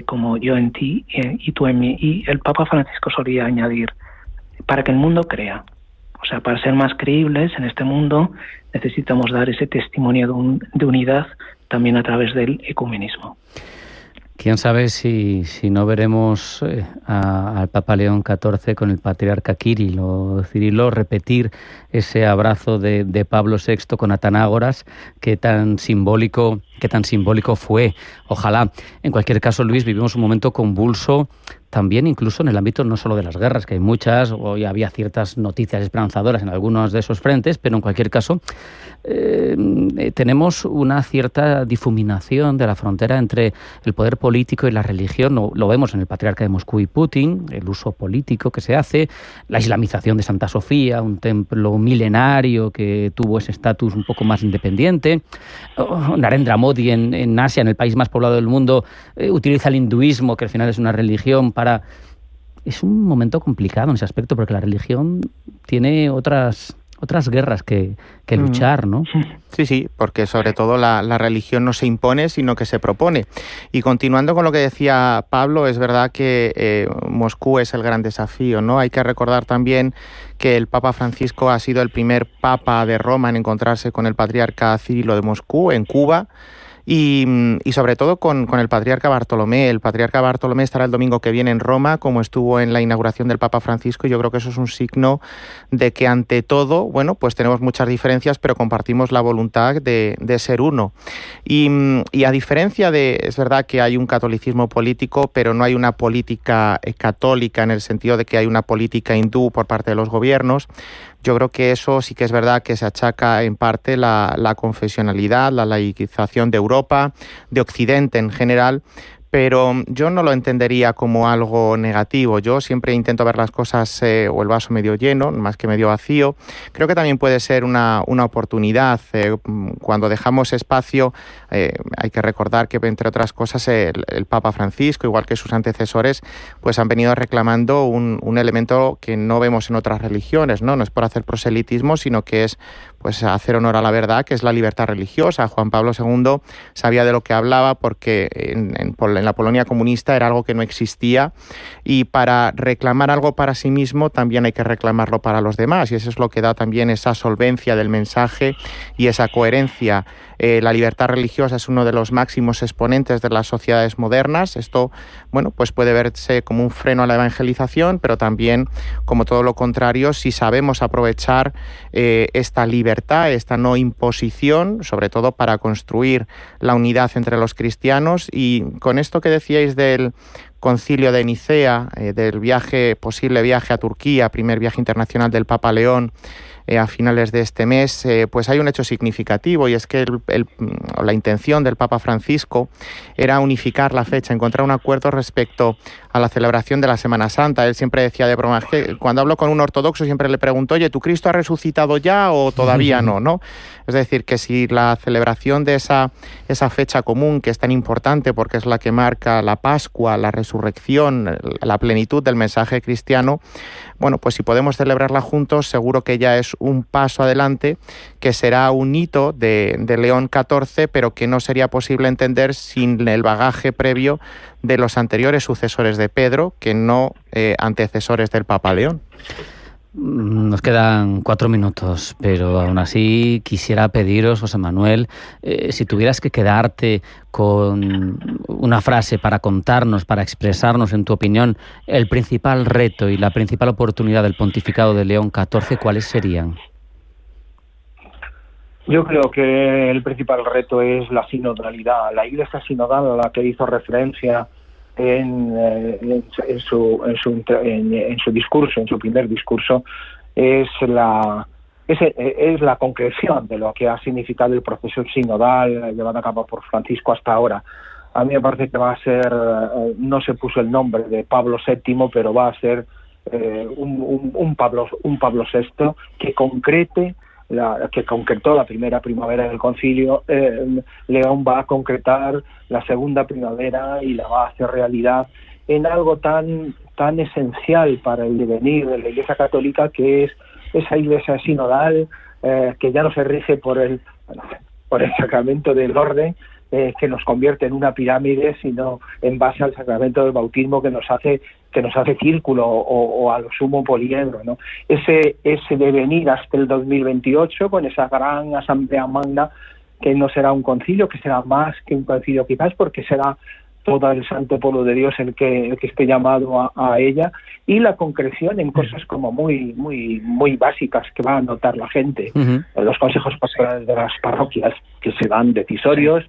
como yo en ti y tú en mí. Y el Papa Francisco solía añadir, para que el mundo crea. O sea, para ser más creíbles en este mundo necesitamos dar ese testimonio de unidad también a través del ecumenismo. Quién sabe si no veremos al Papa León XIV con el patriarca Cirilo repetir ese abrazo de Pablo VI con Atenágoras que tan simbólico fue. Ojalá. En cualquier caso, Luis, vivimos un momento convulso también incluso en el ámbito no solo de las guerras, que hay muchas, hoy había ciertas noticias esperanzadoras en algunos de esos frentes, pero en cualquier caso tenemos una cierta difuminación de la frontera entre el poder político y la religión. Lo vemos en el patriarca de Moscú y Putin, el uso político que se hace, la islamización de Santa Sofía, un templo milenario que tuvo ese estatus un poco más independiente. Narendra Modi en Asia, en el país más poblado del mundo, utiliza el hinduismo, que al final es una religión, para... Es un momento complicado en ese aspecto, porque la religión tiene otras guerras que luchar, ¿no? Sí, porque sobre todo la religión no se impone, sino que se propone. Y continuando con lo que decía Pablo, es verdad que Moscú es el gran desafío, ¿no? Hay que recordar también que el Papa Francisco ha sido el primer Papa de Roma en encontrarse con el patriarca Cirilo de Moscú, en Cuba, y sobre todo con el patriarca Bartolomé. El patriarca Bartolomé estará el domingo que viene en Roma, como estuvo en la inauguración del Papa Francisco, y yo creo que eso es un signo de que ante todo, bueno, pues tenemos muchas diferencias, pero compartimos la voluntad de ser uno. Y a diferencia es verdad que hay un catolicismo político, pero no hay una política católica en el sentido de que hay una política hindú por parte de los gobiernos. Yo creo que eso sí que es verdad que se achaca en parte la confesionalidad, la laicización de Europa, de Occidente en general, pero yo no lo entendería como algo negativo. Yo siempre intento ver las cosas o el vaso medio lleno, más que medio vacío. Creo que también puede ser una oportunidad. Cuando dejamos espacio, hay que recordar que, entre otras cosas, el Papa Francisco, igual que sus antecesores, pues han venido reclamando un elemento que no vemos en otras religiones, ¿no? No es por hacer proselitismo, sino que es pues hacer honor a la verdad, que es la libertad religiosa. Juan Pablo II sabía de lo que hablaba, porque en la Polonia comunista era algo que no existía, y para reclamar algo para sí mismo también hay que reclamarlo para los demás, y eso es lo que da también esa solvencia del mensaje y esa coherencia. La libertad religiosa es uno de los máximos exponentes de las sociedades modernas. Esto, bueno, pues puede verse como un freno a la evangelización, pero también como todo lo contrario, si sabemos aprovechar esta libertad libertad, esta no imposición, sobre todo para construir la unidad entre los cristianos. Y con esto que decíais del Concilio de Nicea, del posible viaje a Turquía, primer viaje internacional del Papa León, a finales de este mes, pues hay un hecho significativo, y es que la intención del Papa Francisco era unificar la fecha, encontrar un acuerdo respecto a la celebración de la Semana Santa. Él siempre decía de broma, que cuando hablo con un ortodoxo siempre le pregunto, oye, ¿tu Cristo ha resucitado ya o todavía no? Es decir, que si la celebración de esa fecha común, que es tan importante porque es la que marca la Pascua, la resurrección, la plenitud del mensaje cristiano, bueno, pues si podemos celebrarla juntos, seguro que ya es un paso adelante, que será un hito de León XIV, pero que no sería posible entender sin el bagaje previo de los anteriores sucesores de Pedro, que no antecesores del Papa León. Nos quedan 4 minutos, pero aún así quisiera pediros, José Manuel, si tuvieras que quedarte con una frase para contarnos, para expresarnos, en tu opinión, el principal reto y la principal oportunidad del pontificado de León XIV, ¿cuáles serían? Yo creo que el principal reto es la sinodalidad. La Iglesia sinodal a la que hizo referencia en su discurso, en su primer discurso, es la concreción de lo que ha significado el proceso sinodal llevado a cabo por Francisco hasta ahora. A mí me parece que va a ser, no se puso el nombre de Pablo VII, pero va a ser un Pablo VI que concretó la primera primavera del concilio. León va a concretar la segunda primavera y la va a hacer realidad en algo tan esencial para el devenir de la Iglesia Católica, que es esa Iglesia sinodal, que ya no se rige por el sacramento del orden, que nos convierte en una pirámide, sino en base al sacramento del bautismo que nos hace círculo o a lo sumo poliedro, ¿no? Ese devenir hasta el 2028 con esa gran asamblea magna, que no será un concilio, que será más que un concilio quizás, porque será todo el santo pueblo de Dios el que esté llamado a ella, y la concreción en cosas como muy básicas que va a notar la gente. Los consejos pastorales de las parroquias, que serán decisorios,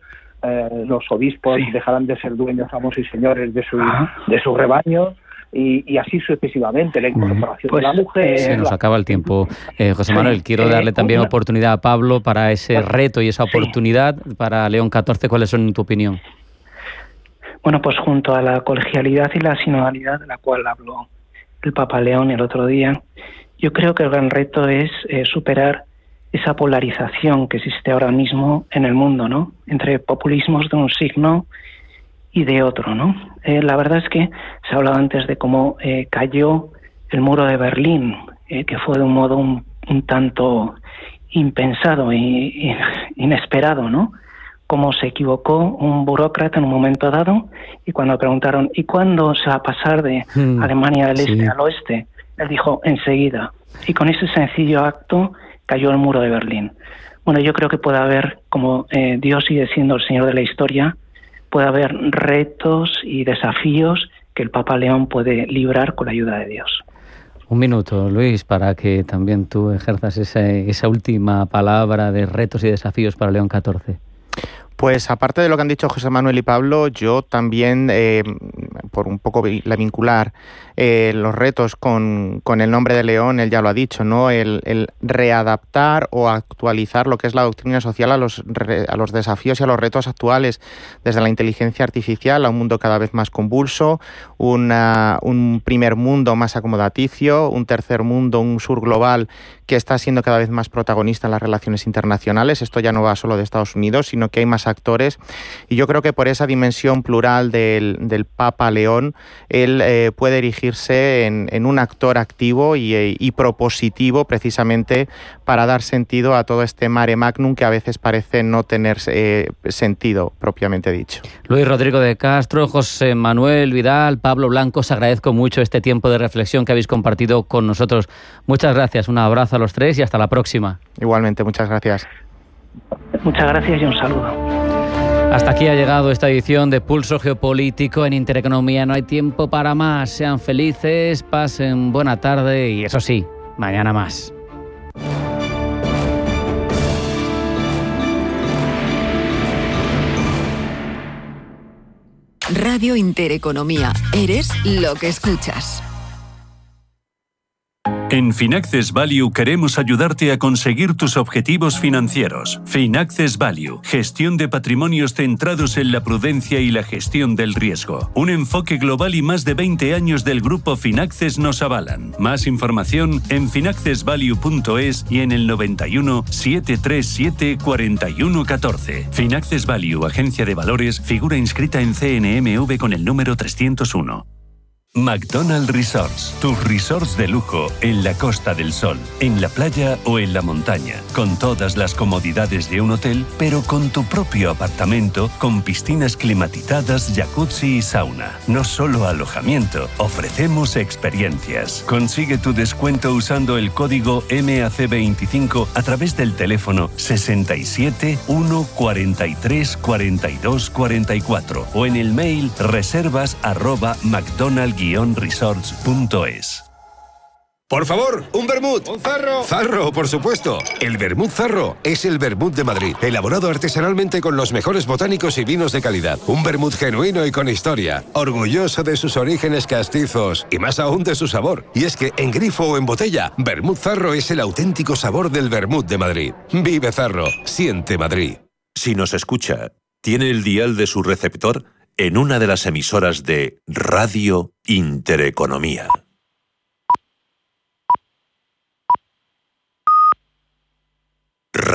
los obispos dejarán de ser dueños, amos y señores de su rebaño, y así sucesivamente, la incorporación de la mujer. Se nos acaba el tiempo. José Manuel, quiero darle también oportunidad a Pablo para ese reto y esa oportunidad para León XIV. ¿Cuáles son, en tu opinión? Bueno, pues junto a la colegialidad y la sinodalidad, de la cual habló el Papa León el otro día, yo creo que el gran reto es superar esa polarización que existe ahora mismo en el mundo, ¿no? Entre populismos de un signo y de otro, ¿no? La verdad es que se ha hablado antes de cómo cayó el muro de Berlín, que fue de un modo un tanto impensado e inesperado, ¿no? Cómo se equivocó un burócrata en un momento dado, y cuando le preguntaron ¿y cuándo se va a pasar de Alemania del Este al Oeste? Él dijo enseguida, y con ese sencillo acto cayó el muro de Berlín. Bueno, yo creo que puede haber, como Dios sigue siendo el Señor de la historia, puede haber retos y desafíos que el Papa León puede librar con la ayuda de Dios. Un minuto, Luis, para que también tú ejerzas esa última palabra de retos y desafíos para León XIV. Pues aparte de lo que han dicho José Manuel y Pablo, yo también, por un poco la vincular los retos con el nombre de León, él ya lo ha dicho, ¿no? El readaptar o actualizar lo que es la doctrina social a los desafíos y a los retos actuales, desde la inteligencia artificial a un mundo cada vez más convulso, un primer mundo más acomodaticio, un tercer mundo, un sur global que está siendo cada vez más protagonista en las relaciones internacionales. Esto ya no va solo de Estados Unidos, sino que hay más actores, y yo creo que por esa dimensión plural del Papa León, él puede erigirse en un actor activo y propositivo, precisamente para dar sentido a todo este mare magnum que a veces parece no tener sentido propiamente dicho. Luis Rodrigo de Castro, José Manuel Vidal, Pablo Blanco, os agradezco mucho este tiempo de reflexión que habéis compartido con nosotros. Muchas gracias, un abrazo a los tres y hasta la próxima. Igualmente, muchas gracias. Muchas gracias y un saludo. Hasta aquí ha llegado esta edición de Pulso Geopolítico en Intereconomía. No hay tiempo para más. Sean felices, pasen buena tarde y eso sí, mañana más. Radio Intereconomía. Eres lo que escuchas. En Finaccess Value queremos ayudarte a conseguir tus objetivos financieros. Finaccess Value, gestión de patrimonios centrados en la prudencia y la gestión del riesgo. Un enfoque global y más de 20 años del grupo Finaccess nos avalan. Más información en finaccessvalue.es y en el 91 737 4114. Finaccess Value, agencia de valores, figura inscrita en CNMV con el número 301. McDonald Resorts, tus resorts de lujo en la Costa del Sol, en la playa o en la montaña, con todas las comodidades de un hotel, pero con tu propio apartamento, con piscinas climatizadas, jacuzzi y sauna. No solo alojamiento, ofrecemos experiencias. Consigue tu descuento usando el código MAC25 a través del teléfono 67 1 43 42 44 o en el mail reservas@mcdonald-resorts.es. Por favor, un vermut. ¡Un Zarro! Zarro, por supuesto. El vermut Zarro es el vermut de Madrid, elaborado artesanalmente con los mejores botánicos y vinos de calidad. Un vermut genuino y con historia, orgulloso de sus orígenes castizos y más aún de su sabor. Y es que en grifo o en botella, vermut Zarro es el auténtico sabor del vermut de Madrid. Vive Zarro, siente Madrid. Si nos escucha, tiene el dial de su receptor en una de las emisoras de Radio Intereconomía.